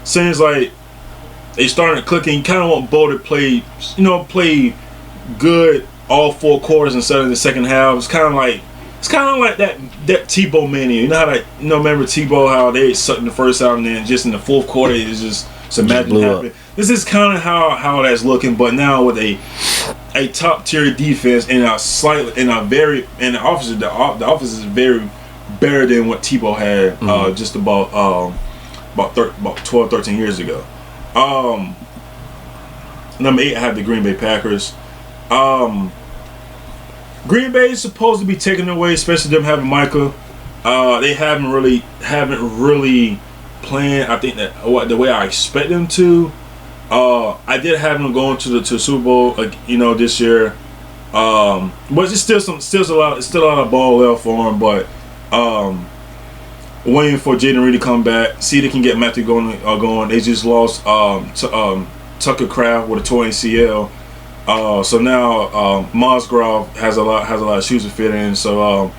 seems like they starting to click, and you kind of want Bo to play good all 4 quarters instead of the second half. It's kind of like that Tebow mania. You know how remember Tebow, how they sucked in the first half, and then just in the fourth quarter it's just some magic happened. This is kind of how that's looking, but now with a top tier defense and the offense is very better than what Tebow had just about 12, 13 years ago. Number 8, I have the Green Bay Packers. Green Bay is supposed to be taken away, especially them having Micah. They haven't really playing, I think, the way I expect them to. I did have them going to the Super Bowl, this year. But it's still a lot of ball left for them. But waiting for Jaden Reed to come back, see if they can get Matthew going. They just lost to Tucker Kraft with a torn ACL. So now Musgrave has a lot of shoes to fit in. So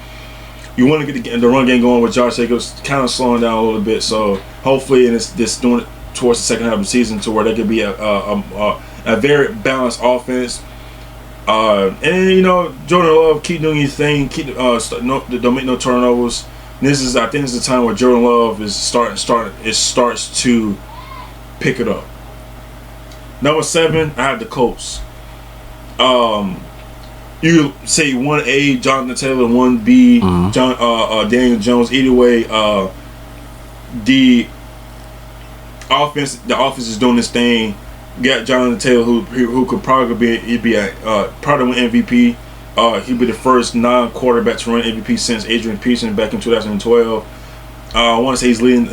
you want to get the run game going with Josh Jacobs, kind of slowing down a little bit. So hopefully, and it's doing it towards the second half of the season to where there could be a very balanced offense. And Jordan Love, keep doing your thing. Don't make no turnovers. And I think this is the time where Jordan Love is starts to pick it up. Number 7, I have the Colts. You say 1A Jonathan Taylor, 1B Daniel Jones. Either way, The offense is doing this thing. Got Jonathan Taylor, who could probably probably win MVP. He'd be the first non-quarterback to run MVP since Adrian Peterson back in 2012. I want to say he's leading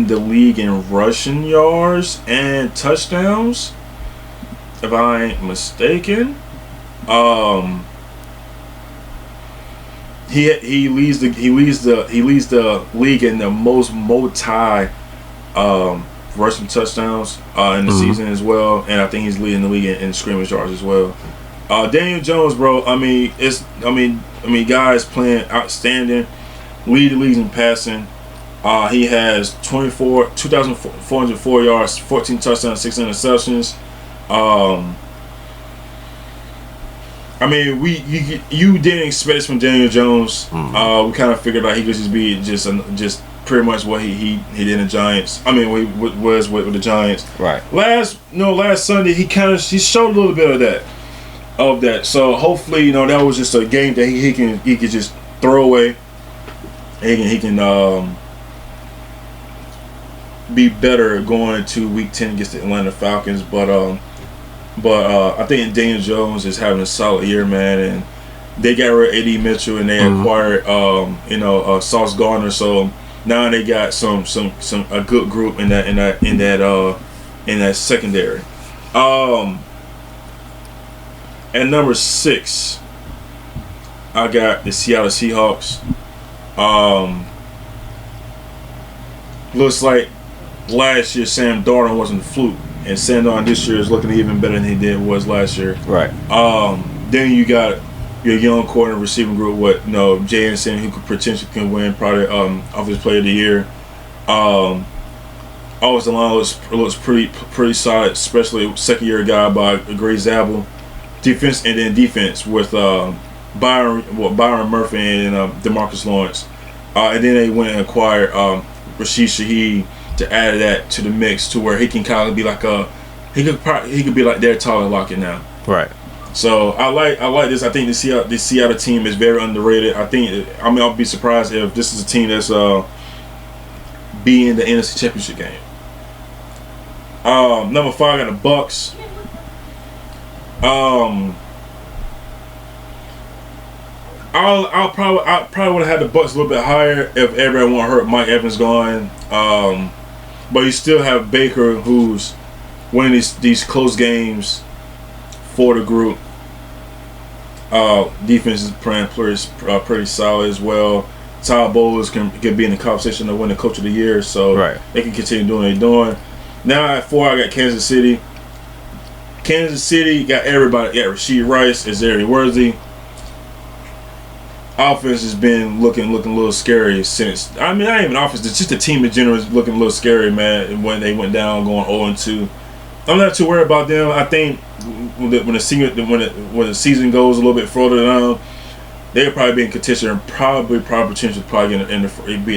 the league in rushing yards and touchdowns, if I ain't mistaken. He leads the league in the most rushing touchdowns in the season as well, and I think he's leading the league in scrimmage yards as well. Daniel Jones, bro. I mean, guys playing outstanding. Lead the league in passing. He has 2,404 yards, 14 touchdowns, 6 interceptions. I mean, you didn't expect this from Daniel Jones. We kind of figured out he could just be just pretty much what he did in the Giants. I mean, what he was with the Giants. Right. Last Sunday he showed a little bit of that. So hopefully, that was just a game that he could just throw away. He can be better going into Week 10 against the Atlanta Falcons, but I think Daniel Jones is having a solid year, man, and they got rid of A.D. Mitchell and they acquired Sauce Gardner, so now they got a good group in that secondary. At number 6, I got the Seattle Seahawks. Looks like last year Sam Darnold wasn't a fluke, and Sam Darnold this year is looking even better than he was last year. Right. Then you got your young corner receiving group with Jay Anderson, who could potentially win probably Offensive Player of the Year. Offensive line looks pretty solid, especially second year guy by Gray Zabel. Defense with Byron Murphy and DeMarcus Lawrence. And then they went and acquired Rashid Shaheed to add that to the mix, to where he can kind of be like he could be like their Tyler Lockett now. Right. So I like this. I think the Seattle team is very underrated. I'll be surprised if this is a team that's be in the NFC Championship game. Number 5, I got the Bucks. I probably would have had the Bucks a little bit higher if everyone wasn't hurt. Mike Evans gone, but you still have Baker, who's winning these close games for the group. Defense is playing pretty solid as well. Todd Bowles can be in the conversation to win the Coach of the Year, so they can continue doing what they're doing. Now at 4, I got Kansas City. Kansas City got everybody. Got Rashid Rice, Azari Worthy. Offense has been looking a little scary since. I mean, not even offense. It's just the team in general is looking a little scary, man. When they went down, going 0-2. I'm not too worried about them. I think when the season goes a little bit further down, they'll probably be in contention and probably potentially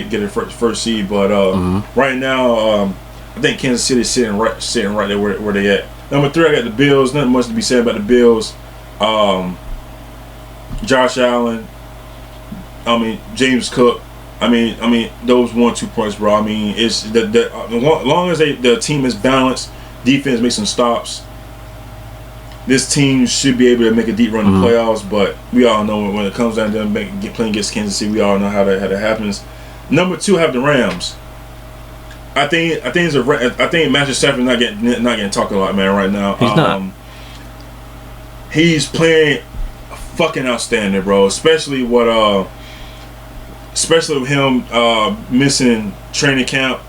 get a first seed. But right now, I think Kansas City is sitting right there where they at. Number 3, I got the Bills. Nothing much to be said about the Bills. Josh Allen. James Cook. Those 1-2 points, bro. It's as long as the team is balanced, defense makes some stops, this team should be able to make a deep run in the playoffs. But we all know when it comes down to playing against Kansas City, we all know how that happens. Number 2, I have the Rams. I think Matthew Stafford not getting talked a lot, man, right now. He's not. He's playing fucking outstanding, bro. Especially with him missing training camp,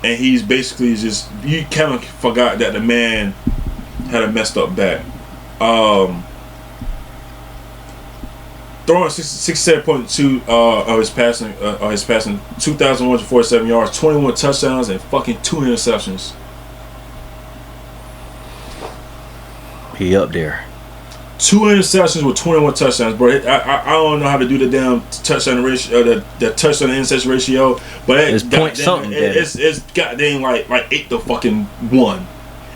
and he's basically just, you kind of forgot that the man had a messed up back. Throwing 67.2 of his passing, 2,147 yards, 21 touchdowns, and fucking 2 interceptions. He up there. 2 interceptions with 21 touchdowns, bro. I don't know how to do the damn touchdown ratio, the touchdown to interception ratio, but it's point something. It's goddamn like 8-1.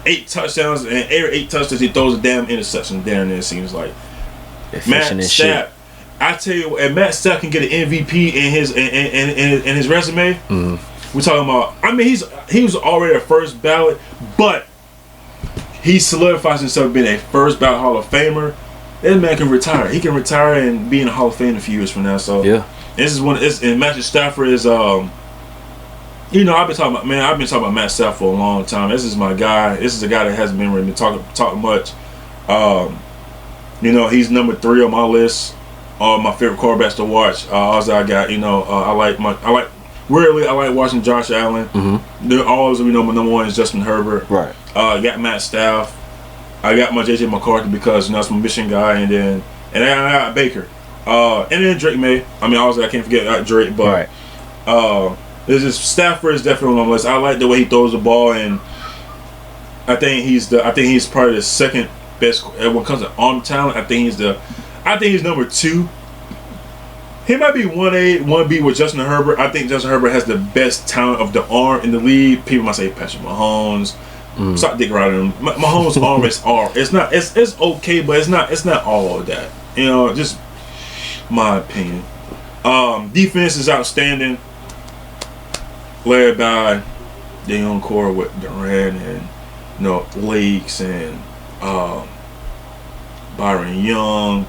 8 touchdowns, and every 8 touchdowns he throws a damn interception down there. It seems like Matt Stafford. I tell you, if Matt Stafford can get an MVP in his resume, we're talking about. I mean, he was already a first ballot, but he solidifies himself being a first ballot Hall of Famer. That man can retire. He can retire and be in the Hall of Fame in a few years from now. So yeah, this is one. And Matthew Stafford is you know, I've been talking about Matt Stafford for a long time. This is my guy. This is a guy that hasn't been really talking much. You know, he's number 3 on my list. My favorite quarterbacks to watch. Also, I got, you know, I like watching Josh Allen. They're always, you know, my number 1 is Justin Herbert. right. I got Matt Staff. I got my JJ McCarthy because, you know, that's my Michigan guy, and then I got Baker. And then Drake May. I mean, obviously I can't forget Drake, but this is Stafford is definitely on my list. I like the way he throws the ball, and I think he's probably the second best when it comes to arm talent. I think he's number 2. He might be 1A, 1B with Justin Herbert. I think Justin Herbert has the best talent of the arm in the league. People might say Patrick Mahomes. Stop dick riding him. Mahomes' arm is arm. It's okay, but it's not all of that. You know, just my opinion. Defense is outstanding. Led by the young core with Durant and, you know, Lakes and Byron Young,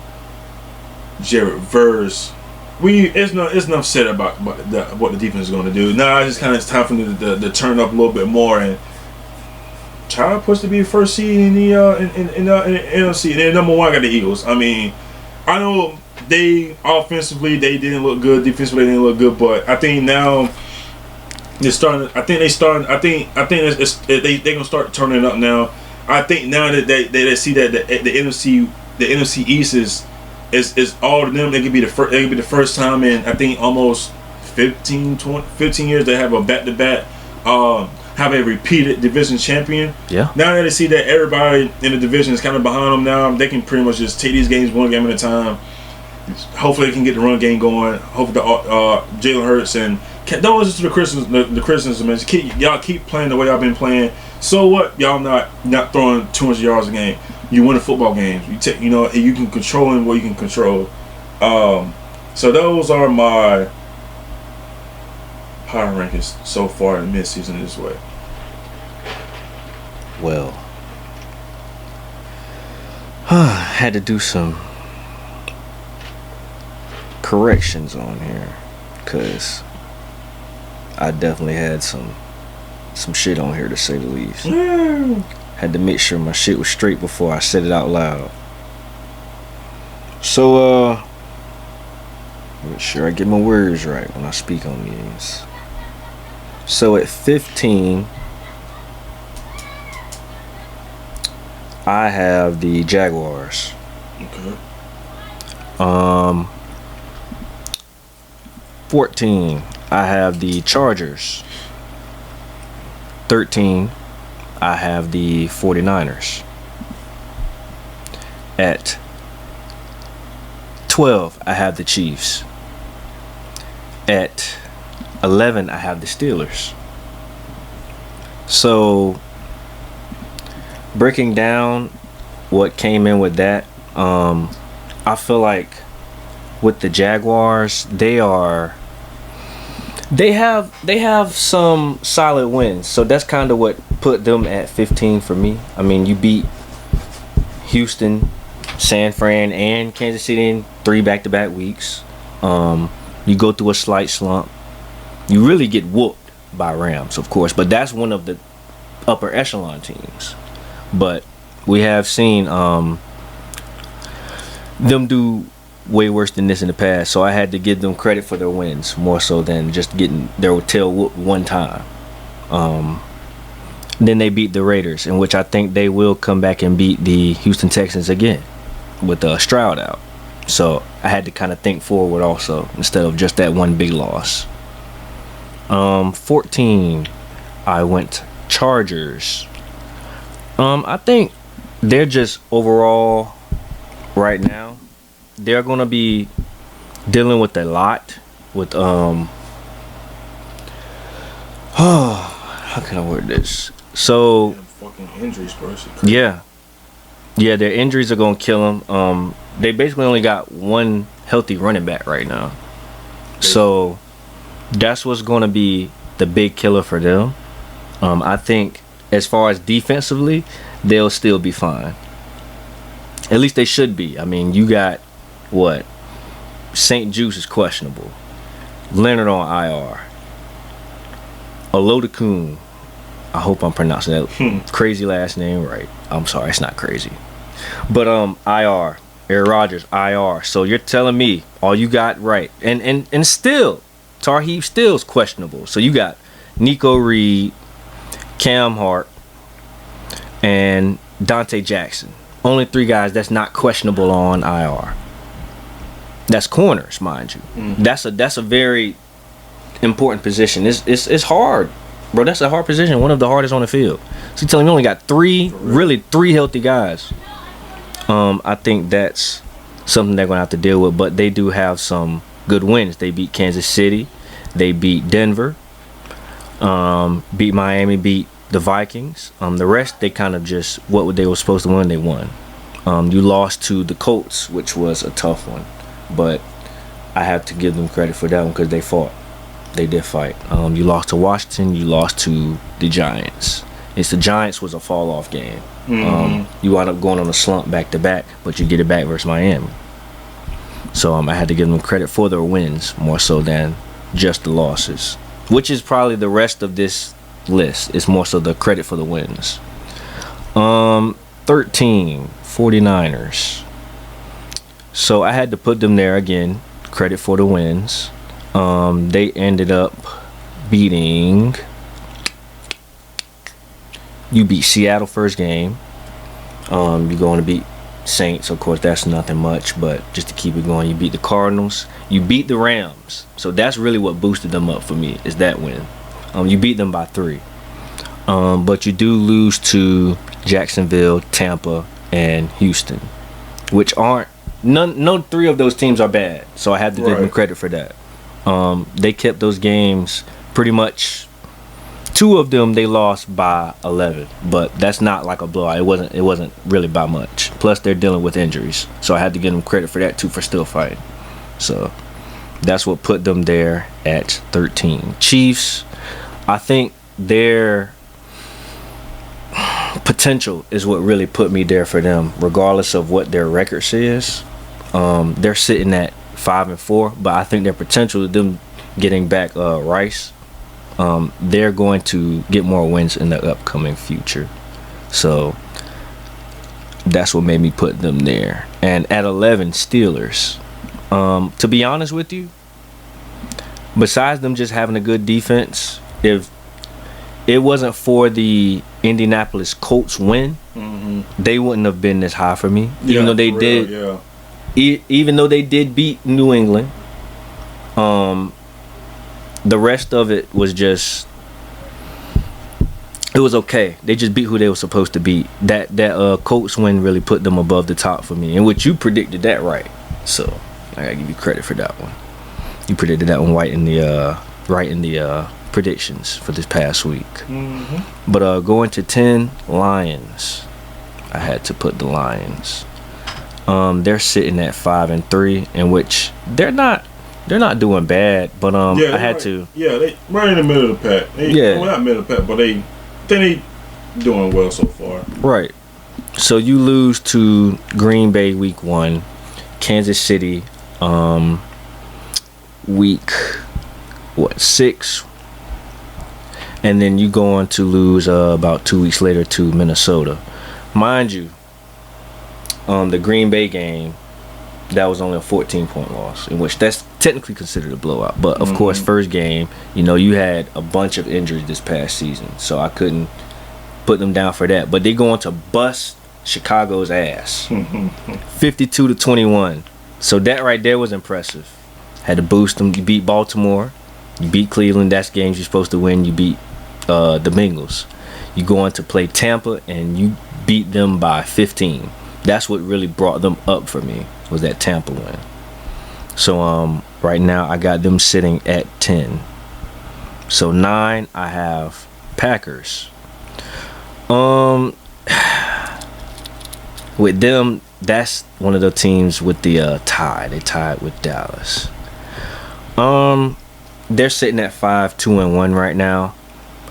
Jared Verse. It's enough said about what the defense is going to do. Now it's time for them to turn up a little bit more and try to push to be first seed in the NFC. And then number 1, I got the Eagles. I mean, I know they offensively they didn't look good, defensively they didn't look good, but I think now they're starting. I think they're gonna start turning it up now. I think now that they see that the NFC East is all of them. They could be the first time in I think almost 15 years they have a back-to-back have a repeated division champion. Yeah. Now that they see that everybody in the division is kind of behind them now, they can pretty much just take these games one game at a time. Hopefully they can get the run game going. Hopefully Jalen Hurts and don't listen to the criticism. Man. Y'all keep playing the way y'all been playing. So what? Y'all not throwing 200 yards a game. You win the football games. You can control what you can control. So those are my power rankings so far in midseason this way. Well, had to do some corrections on here because I definitely had some shit on here to say the least. Had to make sure my shit was straight before I said it out loud. So make sure I get my words right when I speak on these. So at 15, I have the Jaguars. Okay. 14, I have the Chargers. 13, I have the 49ers. At 12, I have the Chiefs. At 11, I have the Steelers. So, breaking down what came in with that, I feel like with the Jaguars, they have some solid wins. So that's kind of what put them at 15 for me. I mean, you beat Houston, San Fran, and Kansas City in 3 back-to-back weeks. You go through a slight slump. You really get whooped by Rams, of course, but that's one of the upper echelon teams. But we have seen them do way worse than this in the past, so I had to give them credit for their wins more so than just getting their tail whooped one time. Then they beat the Raiders, in which I think they will come back and beat the Houston Texans again with Stroud out. So I had to kind of think forward also instead of just that one big loss. 14, I went Chargers. I think they're just overall right now, they're going to be dealing with a lot with how can I word this? So fucking injuries, bro. Yeah, their injuries are going to kill them. They basically only got one healthy running back right now. So that's what's going to be the big killer for them. I think as far as defensively, they'll still be fine. At least they should be. I mean, you got what? St. Juice is questionable. Leonard on IR. Olodokun, I hope I'm pronouncing that crazy last name right. I'm sorry, it's not crazy. But IR. Aaron Rodgers, IR. So you're telling me all you got right. And still, Tarheeb still is questionable. So you got Nico Reed, Cam Hart, and Dante Jackson. Only 3 guys that's not questionable on IR. That's corners, mind you. That's a very important position. It's hard, bro. That's a hard position. One of the hardest on the field. So you're telling me you only got 3 healthy guys. I think that's something they're gonna have to deal with. But they do have some good wins. They beat Kansas City. They beat Denver. Beat Miami. Beat the Vikings. The rest they kind of just what they were supposed to win. They won. You lost to the Colts, which was a tough one. But I have to give them credit for that one because they fought. They did fight. You lost to Washington. You lost to the Giants. The Giants was a fall-off game. You wound up going on a slump back-to-back, but you get it back versus Miami. So I had to give them credit for their wins more so than just the losses, which is probably the rest of this list. It's more so the credit for the wins. 13, 49ers. So I had to put them there again. Credit for the wins. They ended up beating. You beat Seattle first game. You're going to beat Saints. Of course, that's nothing much. But just to keep it going, you beat the Cardinals. You beat the Rams. So that's really what boosted them up for me, is that win. You beat them by 3. But you do lose to Jacksonville, Tampa, and Houston, which aren't. No 3 of those teams are bad. So I have to give them credit for that. They kept those games pretty much. 2 of them they lost by 11, but that's not like a blowout. It wasn't really by much. Plus they're dealing with injuries, so I had to give them credit for that too, for still fighting. So that's what put them there at 13. Chiefs, I think their potential is what really put me there for them, regardless of what their record says. They're sitting at 5-4, but I think their potential, them getting back Rice. They're going to get more wins in the upcoming future. So that's what made me put them there. And at 11, Steelers. To be honest with you, besides them just having a good defense, if it wasn't for the Indianapolis Colts win, they wouldn't have been this high for me. Even though they did. Even though they did beat New England. The rest of it was just, it was okay. They just beat who they were supposed to beat. That Colts win really put them above the top for me, in which you predicted that right. So I gotta give you credit for that one. You predicted that one right in the predictions for this past week. But going to 10, Lions. I had to put the Lions. They're sitting at 5-3, in which they're not doing bad, but I had to. Yeah, they right in the middle of the pack. Well, not middle of the pack, but they doing well so far. Right. So you lose to Green Bay week 1, Kansas City week 6, and then you go on to lose about 2 weeks later to Minnesota. Mind you, the Green Bay game, that was only a 14-point loss, in which that's technically considered a blowout. But of course, first game, you had a bunch of injuries this past season, so I couldn't put them down for that. But they going to bust Chicago's ass, 52-21. So that right there was impressive. Had to boost them. You beat Baltimore, you beat Cleveland. That's games you're supposed to win. You beat the Bengals. You go on to play Tampa, and you beat them by 15. That's what really brought them up for me, was that Tampa win. So right now I got them sitting at 10. So 9, I have Packers. With them, that's one of the teams with the tie. They tied with Dallas. They're sitting at 5-2-1 right now.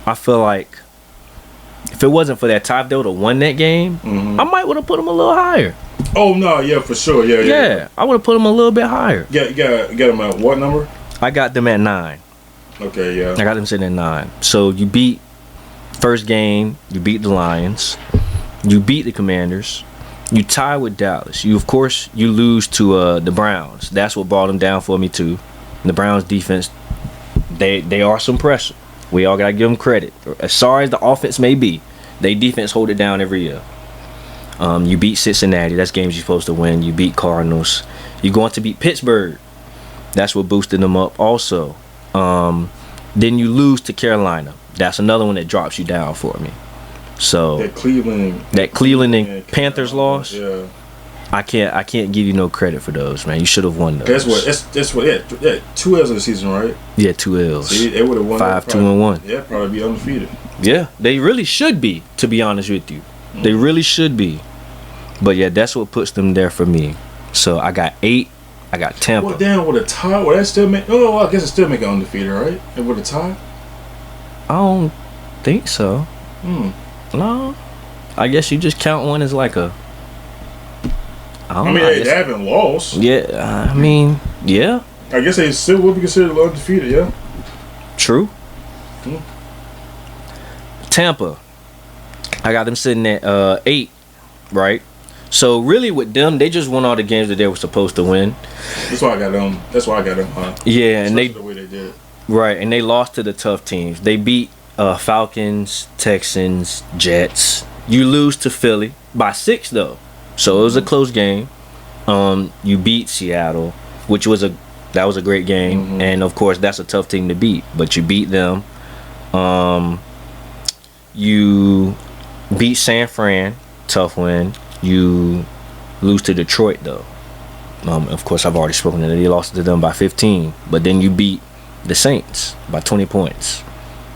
I feel like if it wasn't for that tie, if they would have won that game, I might would have put them a little higher. Oh no, yeah, for sure, yeah. I would have put them a little bit higher. Yeah, you got them at what number? I got them at 9. Okay, yeah. I got them sitting at 9. So you beat first game, you beat the Lions, you beat the Commanders, you tie with Dallas. You lose to the Browns. That's what brought them down for me too. The Browns defense, they are some pressure. We all gotta give them credit. As sorry as the offense may be, they defense hold it down every year. You beat Cincinnati. That's games you're supposed to win. You beat Cardinals. You're going to beat Pittsburgh. That's what boosted them up also. Then you lose to Carolina. That's another one that drops you down for me. So that Cleveland and Panthers loss. Yeah. I can't give you no credit for those, man. You should have won those. That's what. Yeah, 2 L's of the season, right? Yeah, 2 L's. See, they would have won 5-2-1. Yeah, probably be undefeated. Yeah, they really should be. To be honest with you, they really should be. But yeah, that's what puts them there for me. So I got 8. I got Tampa. Well, damn, with a tie, well, that still make. Oh, well, I guess it still make it undefeated, right? And with a tie. I don't think so. No, I guess you just count one as like a. I mean, they haven't lost. Yeah, I mean, yeah. I guess they still would be considered undefeated, yeah. True. Tampa, I got them sitting at 8, right? So really, with them, they just won all the games that they were supposed to win. That's why I got them. Yeah, and the way they did it. Right, and they lost to the tough teams. They beat Falcons, Texans, Jets. You lose to Philly by 6 though. So it was a close game. You beat Seattle, which was a great game, and of course that's a tough team to beat. But you beat them. You beat San Fran, tough win. You lose to Detroit though. Of course I've already spoken to them. They lost to them by 15, but then you beat the Saints by 20 points.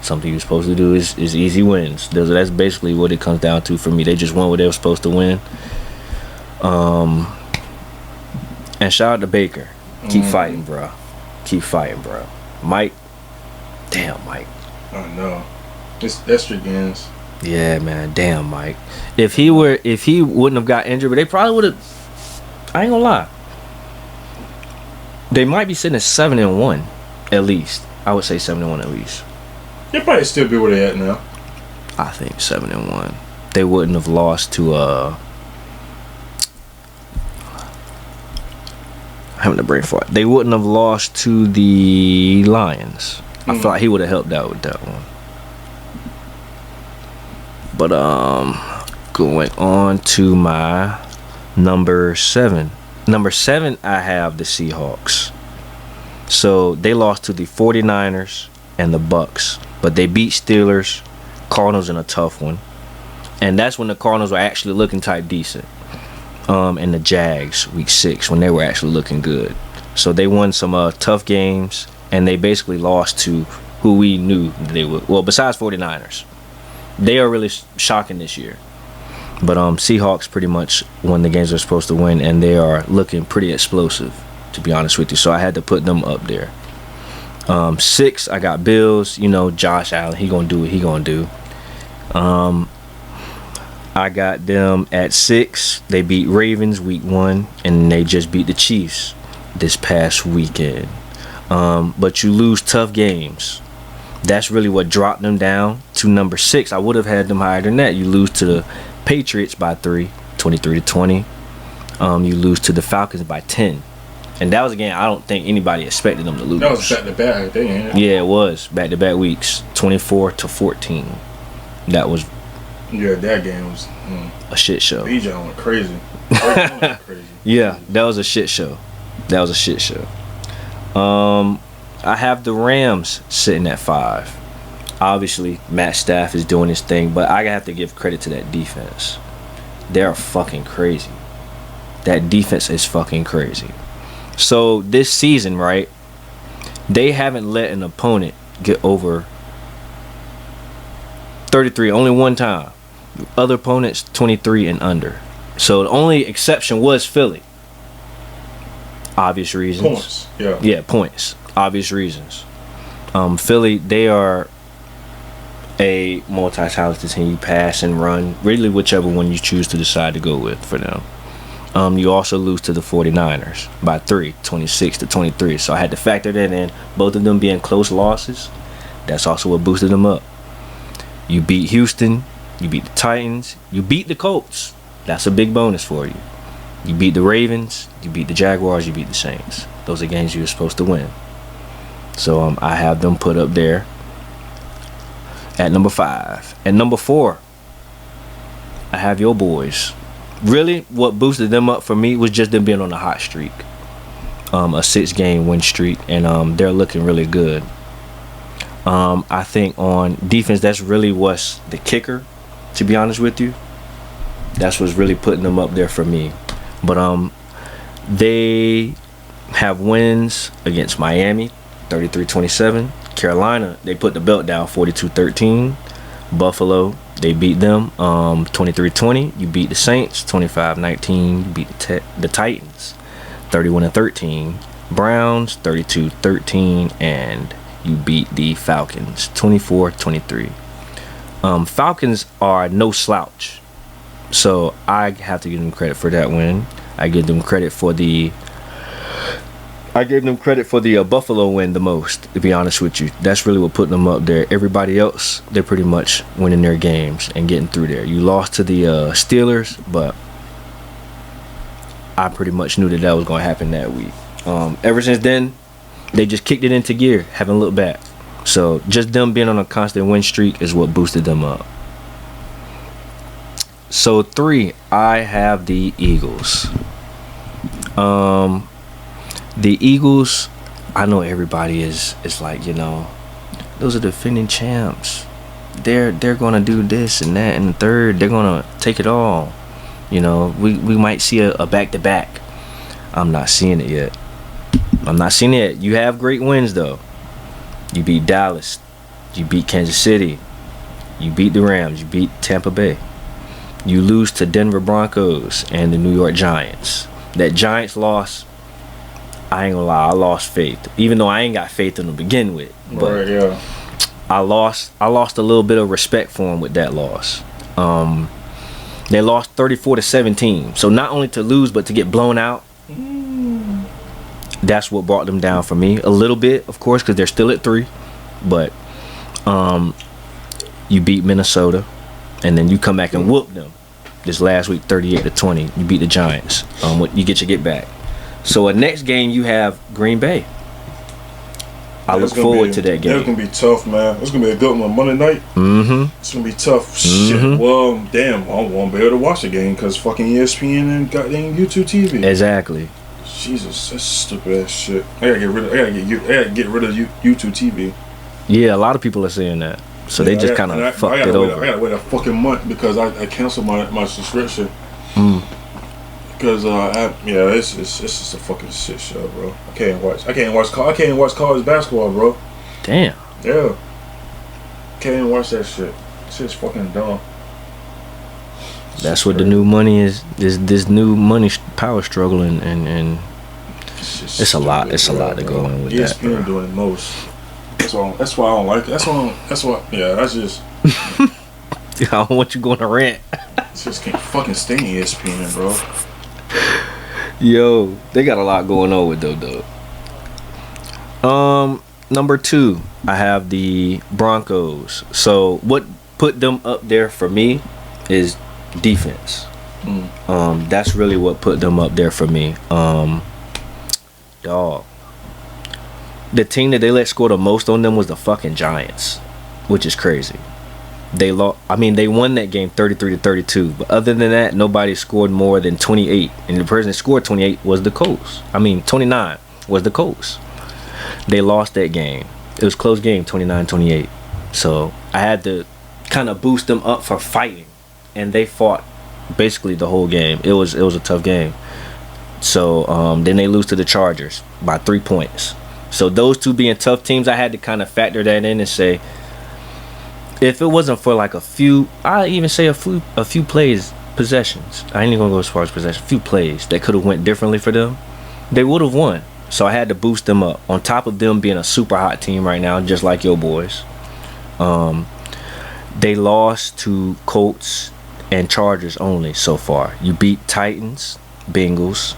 Something you're supposed to do is easy wins. That's basically what it comes down to for me. They just won what they were supposed to win. And shout out to Baker. Keep fighting, bro. Keep fighting, bro. Mike. Damn, Mike. I know. That's streak ends. Yeah, man. Damn, Mike. If he wouldn't have got injured, but they probably would have. I ain't gonna lie. They might be sitting at 7-1, at least. I would say 7-1 at least. They probably still be where they at now. I think 7-1. They wouldn't have lost to having to brain fart. They wouldn't have lost to the Lions. I feel like he would have helped out with that one. But going on to my number 7. Number 7, I have the Seahawks. So they lost to the 49ers and the Bucks, but they beat Steelers, Cardinals in a tough one, and that's when the Cardinals were actually looking type decent. And the Jags week 6 when they were actually looking good. So they won some tough games, and they basically lost to who we knew they would. Well, besides 49ers, they are really shocking this year. But Seahawks pretty much won the games they're supposed to win, and they are looking pretty explosive, to be honest with you. So I had to put them up there. 6, I got Bills. You know, Josh Allen, he gonna do what he gonna do. I got them at 6. They beat Ravens week 1, and they just beat the Chiefs this past weekend. But you lose tough games. That's really what dropped them down to number 6. I would have had them higher than that. You lose to the Patriots by 3, 23-20. You lose to the Falcons by 10. And that was a game I don't think anybody expected them to lose. That was back-to-back, ain't it? Yeah, it was. Back-to-back weeks. 24-14. That was... Yeah, that game was... a shit show. Bijan went crazy. Crazy. Yeah, that was a shit show. I have the Rams sitting at 5. Obviously, Matt Staff is doing his thing, but I have to give credit to that defense. They're fucking crazy. That defense is fucking crazy. So this season, right, they haven't let an opponent get over 33 only one time. Other opponents 23 and under. So the only exception was Philly. Obvious reasons. Points. Yeah. Yeah, points. Obvious reasons. Philly, they are a multi-talented team. You pass and run, really whichever one you choose to decide to go with for them. You also lose to the 49ers by 3, 26-23. So I had to factor that in. Both of them being close losses. That's also what boosted them up. You beat Houston. You beat the Titans. You beat the Colts. That's a big bonus for you. You beat the Ravens. You beat the Jaguars. You beat the Saints. Those are games you were supposed to win. So I have them put up there at number 5. At number 4, I have your boys. Really, what boosted them up for me was just them being on a hot streak. A 6-game win streak, and they're looking really good. I think on defense, that's really what's the kicker, to be honest with you. That's what's really putting them up there for me. But they have wins against Miami, 33-27. Carolina, they put the belt down, 42-13. Buffalo, they beat them 23-20. You beat the Saints 25-19. You beat the Titans 31-13. Browns 32-13, and you beat the Falcons 24-23. Falcons are no slouch, so I have to give them credit for that win. I give them credit for the Buffalo win the most, to be honest with you. That's really what put them up there. Everybody else, they're pretty much winning their games and getting through there. You lost to the Steelers, but I pretty much knew that was going to happen that week. Ever since then, they just kicked it into gear, haven't looked back. So just them being on a constant win streak is what boosted them up. So 3, I have the Eagles. The Eagles, I know everybody is like, those are defending champs. They're gonna do this and that and the third. They're gonna take it all. We might see a back-to-back. I'm not seeing it yet. You have great wins though. You beat Dallas. You beat Kansas City. You beat the Rams. You beat Tampa Bay. You lose to Denver Broncos and the New York Giants. That Giants loss, I ain't gonna lie, I lost faith. Even though I ain't got faith in them to begin with. But right, yeah. I lost a little bit of respect for them with that loss. They lost 34-17. So not only to lose, but to get blown out. That's what brought them down for me. A little bit, of course, because they're still at 3. But you beat Minnesota. And then you come back and whoop them. This last week, 38-20. You beat the Giants. You get your get back. So next game you have Green Bay. I look forward to that game. It's gonna be tough, man. It's gonna be a good one Monday night. It's gonna be tough. Shit. Well, damn, I won't be able to watch the game because fucking ESPN and goddamn YouTube TV. Exactly. Jesus, that's stupid ass shit. I gotta get rid of YouTube TV. Yeah, a lot of people are saying that. So they just kind of fucked it over. I gotta wait a fucking month because I canceled my subscription. Because it's just a fucking shit show, bro. I can't watch college basketball, bro. Damn. Yeah. Can't even watch that shit. Shit's fucking dumb. That's what the new money is. This new money power struggle and it's a lot. It's a lot to go in with that. ESPN doing most. That's why I don't like it. That's why. Yeah, that's just. I don't want you going to rant. Just can't fucking stand ESPN, bro. Yo, they got a lot going on with though. Number 2, I have the Broncos. So what put them up there for me is defense. That's really what put them up there for me. Dog. The team that they let score the most on them was the fucking Giants, which is crazy. They lost. I mean, they won that game 33-32. But other than that, nobody scored more than 28. And the person that scored 28 was the Colts. 29 was the Colts. They lost that game. It was a close game, 29-28. So I had to kind of boost them up for fighting, and they fought basically the whole game. It was a tough game. So then they lose to the Chargers by 3 points. So those two being tough teams, I had to kind of factor that in and say, if it wasn't for like a few, I even say a few plays possessions. I ain't even gonna go as far as possession. A few plays that could have went differently for them. They would have won. So I had to boost them up. On top of them being a super hot team right now, just like your boys. They lost to Colts and Chargers only so far. You beat Titans, Bengals.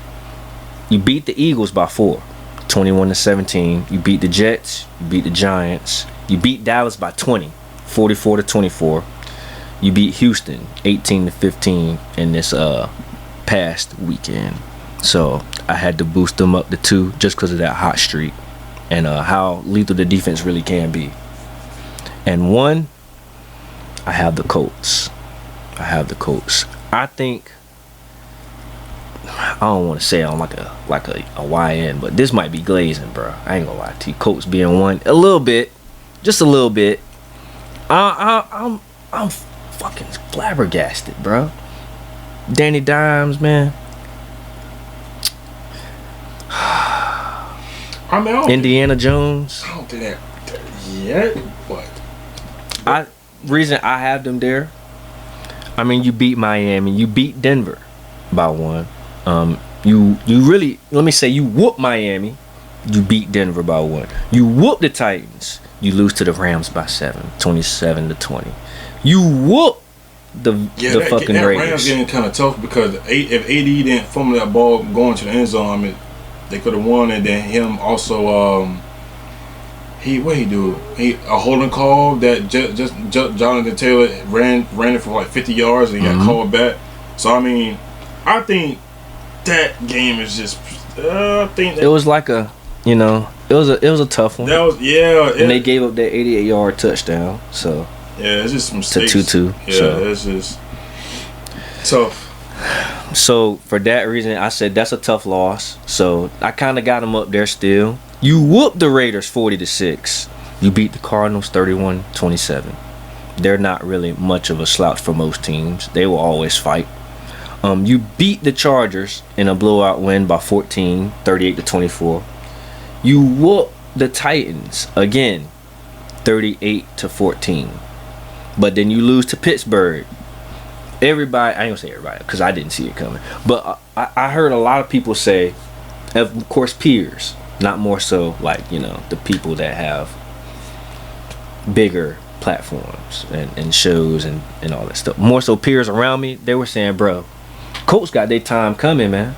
You beat the Eagles by 4, 21-17. You beat the Jets. You beat the Giants. You beat Dallas by 20, 44-24. You beat Houston 18-15 in this past weekend. So I had to boost them up to 2 just because of that hot streak and how lethal the defense really can be. And 1, I have the Colts. I think, I don't want to say I'm like a YN, but this might be glazing, bro. I ain't gonna lie to you. Colts being 1, a little bit, just a little bit. I'm fucking flabbergasted, bro. Danny Dimes, man. I mean, Indiana Jones. I don't think that yet, but reason I have them there. I mean, you beat Miami, you beat Denver by 1. You really, let me say, you whoop Miami, you beat Denver by 1. You whoop the Titans, you lose to the Rams by 7, 27-20. You whoop the fucking that Raiders. Rams getting kind of tough because if AD didn't fumble that ball going to the end zone, I mean, they could have won. And then him also, what he do? A holding call that just Jonathan Taylor ran it for like 50 yards and he got called back. So I mean, I think that game is just. I think it was like a, it was a tough one. That was and they gave up that 88-yard touchdown. So. Yeah, it's just some mistakes. To 2-2. Yeah, so. It's just tough. So for that reason, I said that's a tough loss. So I kind of got them up there still. You whooped the Raiders 40-6. You beat the Cardinals 31-27. They're not really much of a slouch for most teams. They will always fight. You beat the Chargers in a blowout win by 14, 38-24. You whooped the Titans again, 38-14. But then you lose to Pittsburgh. Everybody, I ain't gonna say everybody because I didn't see it coming. But I heard a lot of people say, of course, peers, not more so like, the people that have bigger platforms and shows and all that stuff. More so peers around me, they were saying, bro, Colts got their time coming, man.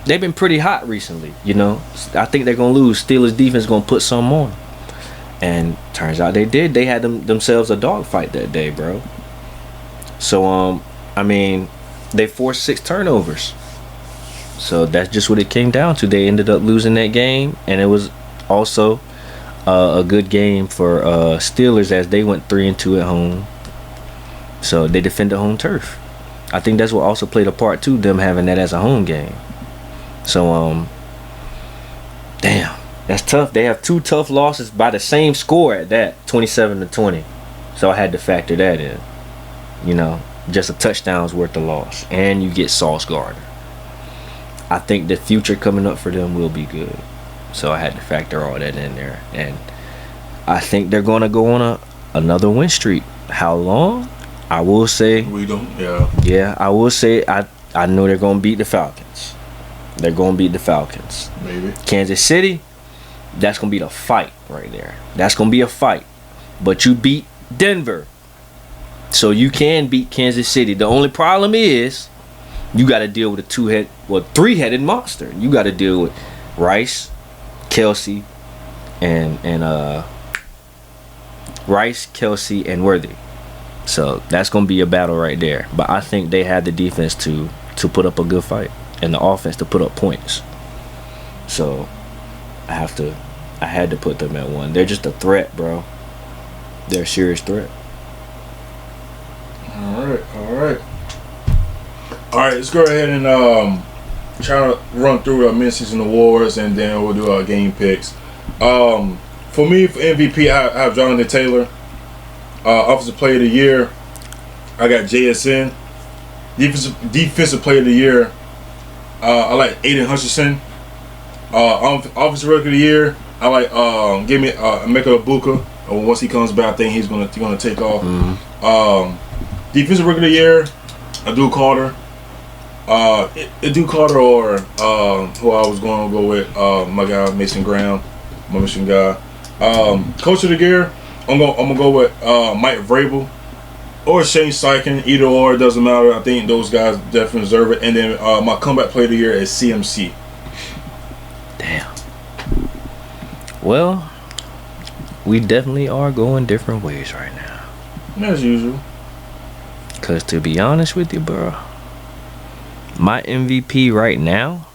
They've been pretty hot recently, I think they're gonna lose. Steelers defense gonna put some on. And turns out they did. They had themselves a dogfight that day, bro. So, I mean, they forced 6 turnovers. So that's just what it came down to. They ended up losing that game. And it was also a good game for Steelers as they went 3-2 at home. So they defended home turf. I think that's what also played a part, too, them having that as a home game. So, damn. That's tough. They have 2 tough losses by the same score at that, 27-20. So I had to factor that in. Just a touchdown's worth of loss. And you get Sauce Gardner. I think the future coming up for them will be good. So I had to factor all that in there. And I think they're going to go on another win streak. How long? I will say. We don't, yeah. Yeah, I will say I know they're going to beat the Falcons. They're going to beat the Falcons. Maybe. Kansas City. That's going to be the fight right there. That's going to be a fight. But you beat Denver. So you can beat Kansas City. The only problem is you got to deal with a 3-headed monster. You got to deal with Rice, Kelsey, and Rice, Kelsey, and Worthy. So that's going to be a battle right there. But I think they had the defense to put up a good fight and the offense to put up points. So I had to put them at 1. They're just a threat, bro. They're a serious threat. All right. Let's go ahead and try to run through our midseason awards, and then we'll do our game picks. For me, for MVP, I have Jonathan Taylor. Offensive Player of the Year, I got JSN. Defensive Player of the Year, I like Aiden Hutchinson. Offensive Rookie of the Year, I like give me Emeka Ibuka. Once he comes back, I think he's gonna take off. Mm-hmm. Defensive Rookie of the Year, Adu Carter. Adu Carter or who I was going to go with, my guy Mason Graham, my Michigan guy. Coach of the year, I'm gonna go with Mike Vrabel or Shane Steichen. Either or, it doesn't matter. I think those guys definitely deserve it. And then my comeback player of the year is CMC. Damn. Well, we definitely are going different ways right now. As usual. Cause to be honest with you, bro, my MVP right now,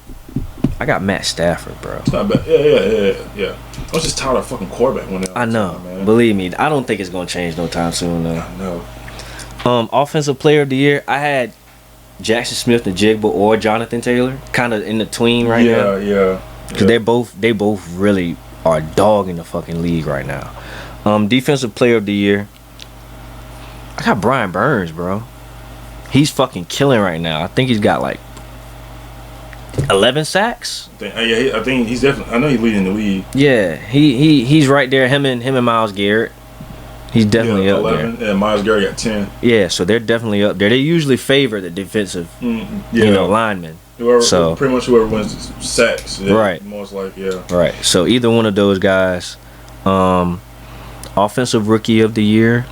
I got Matt Stafford, bro. It's not bad. Yeah. I was just tired of fucking quarterback when I know. Man. Believe me, I don't think it's gonna change no time soon though. I know. Offensive player of the year, I had Jackson Smith, the Jigba, or Jonathan Taylor, kind of in the tween right now. Yeah. Because they both really are dogging the fucking league right now. Defensive player of the year, I got Brian Burns, bro. He's fucking killing right now. I think he's got like 11 sacks. I think he's definitely. I know he's leading the league. Yeah, he's right there. Him and Myles Garrett. He's definitely up 11, there. And Myles Garrett got 10. Yeah, so they're definitely up there. They usually favor the defensive, linemen. Whoever wins sacks. Yeah, right. Most like, yeah. Right. So either one of those guys. Offensive rookie of the year,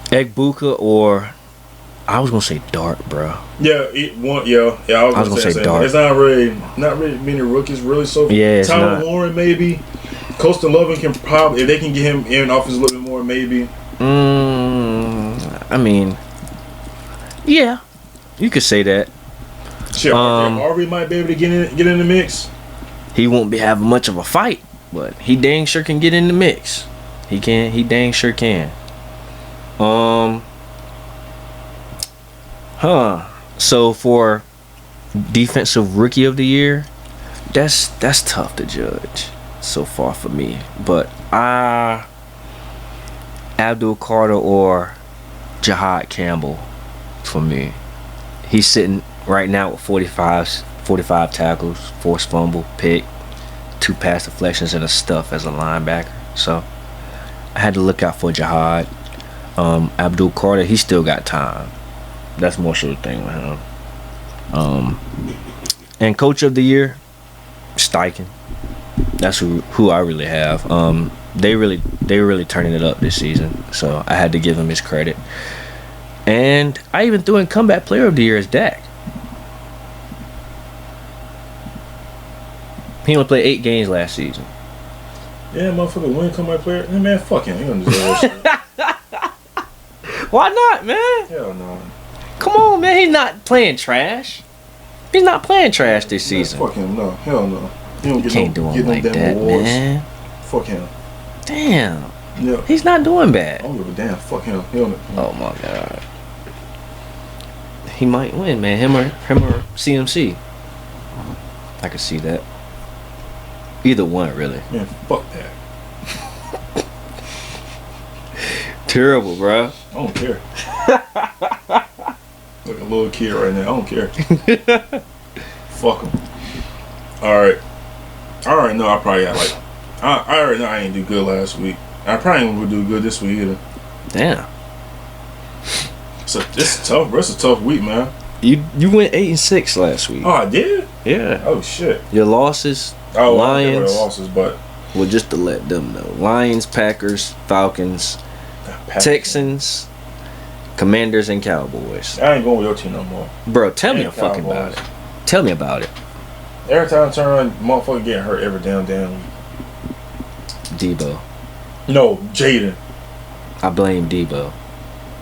Egbuka, or I was gonna say Dart, bro. Yeah. I was gonna say Dart. It's not really many rookies really so far. Yeah, Tyler Warren maybe. Costa Lovin can probably, if they can get him in offense a little bit more, maybe. I mean, yeah, you could say that. Shit, Harvey might be able to get in the mix. He won't be having much of a fight, but he dang sure can get in the mix. He dang sure can. So for defensive rookie of the year, that's tough to judge so far for me. But Abdul Carter or Jahad Campbell for me. He's sitting right now with 45 tackles, forced fumble, pick, 2 pass deflections, and a stuff as a linebacker. So I had to look out for Jahad. Abdul Carter, he still got time. That's more so the thing with him. And coach of the year, Steichen. That's who I really have. They really turning it up this season, so I had to give him his credit. And I even threw in comeback player of the year as Dak. He only played 8 games last season. Yeah, motherfucker, win comeback player. Man, fuck him. He don't deserve that shit. Why not, man? Hell no. Come on, man. He's not playing trash. He's not playing trash this season. Fuck him, no. Hell no. He don't Can't do him like that, awards. Man. Fuck him. Damn. Yeah. He's not doing bad. I don't give a damn. Fuck him. Oh my god. He might win, man. Him or CMC. I could see that. Either one, really. Man, fuck that. Terrible, bro. I don't care. Like a little kid right now. I don't care. Fuck him. Alright. I already know I probably got like. I already know I ain't do good last week. I probably ain't gonna do good this week either. Damn. So this is tough, bro. It's a tough week, man. You went 8-6 last week. Oh, I did? Yeah. Oh shit. Your losses. Oh, Lions. I losses, but well, just to let them know: Lions, Packers, Falcons, Texans, Commanders, and Cowboys. I ain't going with your team no more, bro. Tell me fucking about it. Tell me about it. Every time I turn around, motherfucker getting hurt every damn week. Debo. No, Jaden. I blame Debo.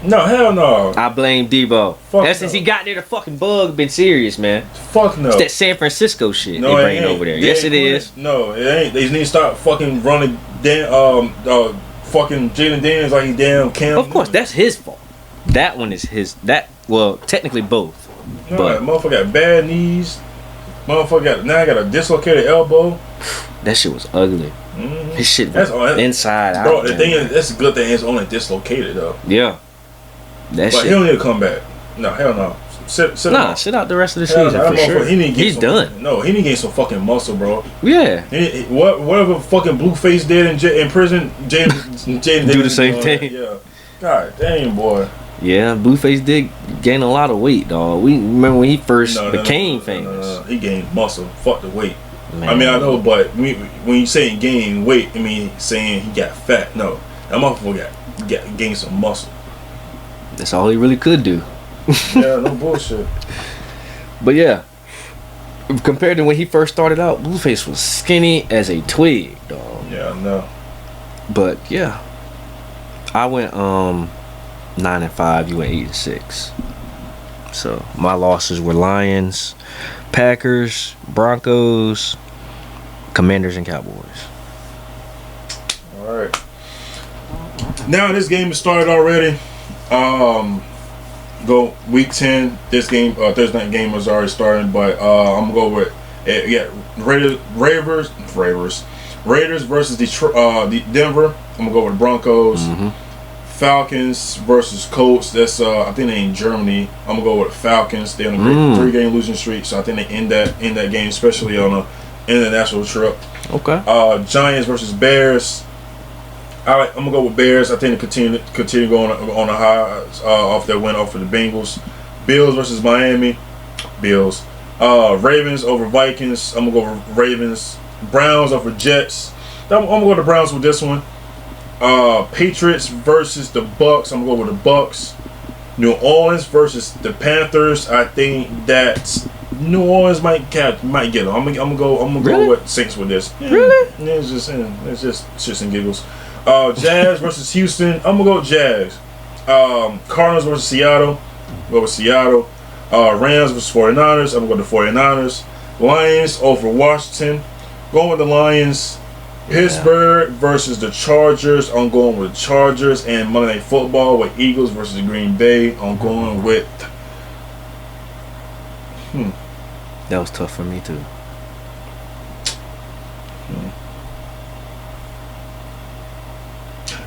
No, hell no. I blame Debo. Ever since he got there, the fucking bug been serious, man. Fuck no. It's that San Francisco shit no, they bringing over there. Yes, it is. No, it ain't. They need to stop fucking running fucking Jaden Daniels like he damn Cam. Of course, that's his fault. That one is his. Well, technically both. No, but motherfucker got bad knees. Motherfucker got a dislocated elbow. That shit was ugly. Mm-hmm. His shit was inside out. Bro, the thing is, that's a good thing. It's only dislocated though. Yeah. But he don't need to come back. No, hell no. Sit out the rest of the season for sure. He's done. No, he need to gain some fucking muscle, bro. Yeah. Whatever fucking Blueface did in prison, Jaden do the same thing. Yeah. God damn, boy. Yeah, Blueface did gain a lot of weight, dog. We remember when he first became famous. No. He gained muscle. Fuck the weight. Man. I mean, I know, but when you say gain weight, I mean saying he got fat. No, that motherfucker gained some muscle. That's all he really could do. Yeah, no bullshit. But yeah, compared to when he first started out, Blueface was skinny as a twig, dog. Yeah, I know. But yeah, I went 9-5. You went 8-6. So my losses were Lions, Packers, Broncos, Commanders, and Cowboys. All right. Now this game has started already. Go week 10. This game, Thursday night game was already starting, but I'm gonna go with Raiders versus Denver. I'm gonna go with Broncos. Falcons versus Colts. That's I think they in Germany. I'm gonna go with the Falcons. They're on a great 3-game losing streak, so I think they end that game, especially on a international trip. Okay. Giants versus Bears. I'm gonna go with Bears. I think they continue going on a high off their win off of the Bengals. Bills versus Miami. Bills. Ravens over Vikings. I'm gonna go with Ravens. Browns over Jets. I'm gonna go to the Browns with this one. Patriots versus the Bucks. I'm gonna go with the Bucks. New Orleans versus the Panthers. I think that New Orleans might get them. I'm gonna go with Saints with this. Yeah, Really? Yeah, it's just shits and giggles. Jazz versus Houston. I'm gonna go with Jazz. Cardinals versus Seattle. Go with Seattle. Rams versus 49ers. I'm gonna go with the 49ers. Lions over Washington. Going with the Lions. Pittsburgh versus the Chargers. I'm going with the Chargers. And Monday Night Football with Eagles versus the Green Bay. I'm going with. That was tough for me too.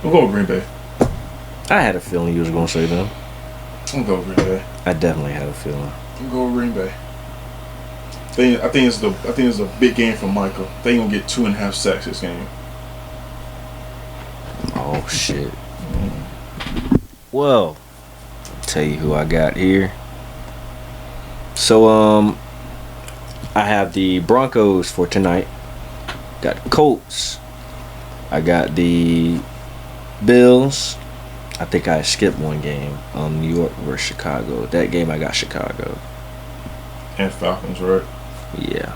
I'm going with Green Bay. I had a feeling you was gonna say them. I'm going with Green Bay. I definitely had a feeling. I'm going with Green Bay. I think it's a big game for Michael. They gonna get 2.5 sacks this game. Oh shit. Well, I'll tell you who I got here. So I have the Broncos for tonight. Got the Colts. I got the Bills. I think I skipped one game. New York versus Chicago. That game I got Chicago. And Falcons, right? Yeah.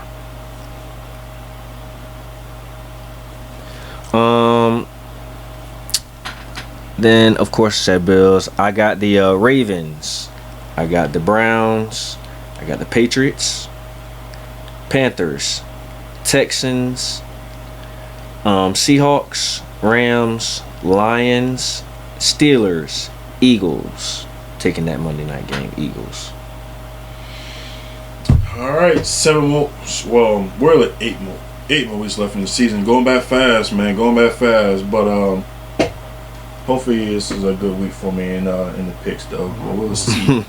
Then of course said Bills. I got the Ravens. I got the Browns. I got the Patriots. Panthers. Texans. Seahawks. Rams. Lions. Steelers. Eagles. Taking that Monday night game. Eagles. All right, 7 more. Well, we're at 8 more. 8 more weeks left in the season. Going back fast, man. Going back fast. But hopefully this is a good week for me in the picks, though. But we'll see.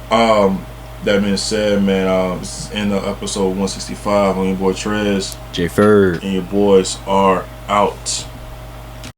That being said, man, this is in episode 165 on your boy Trez. J. Ferg. And your boys are out.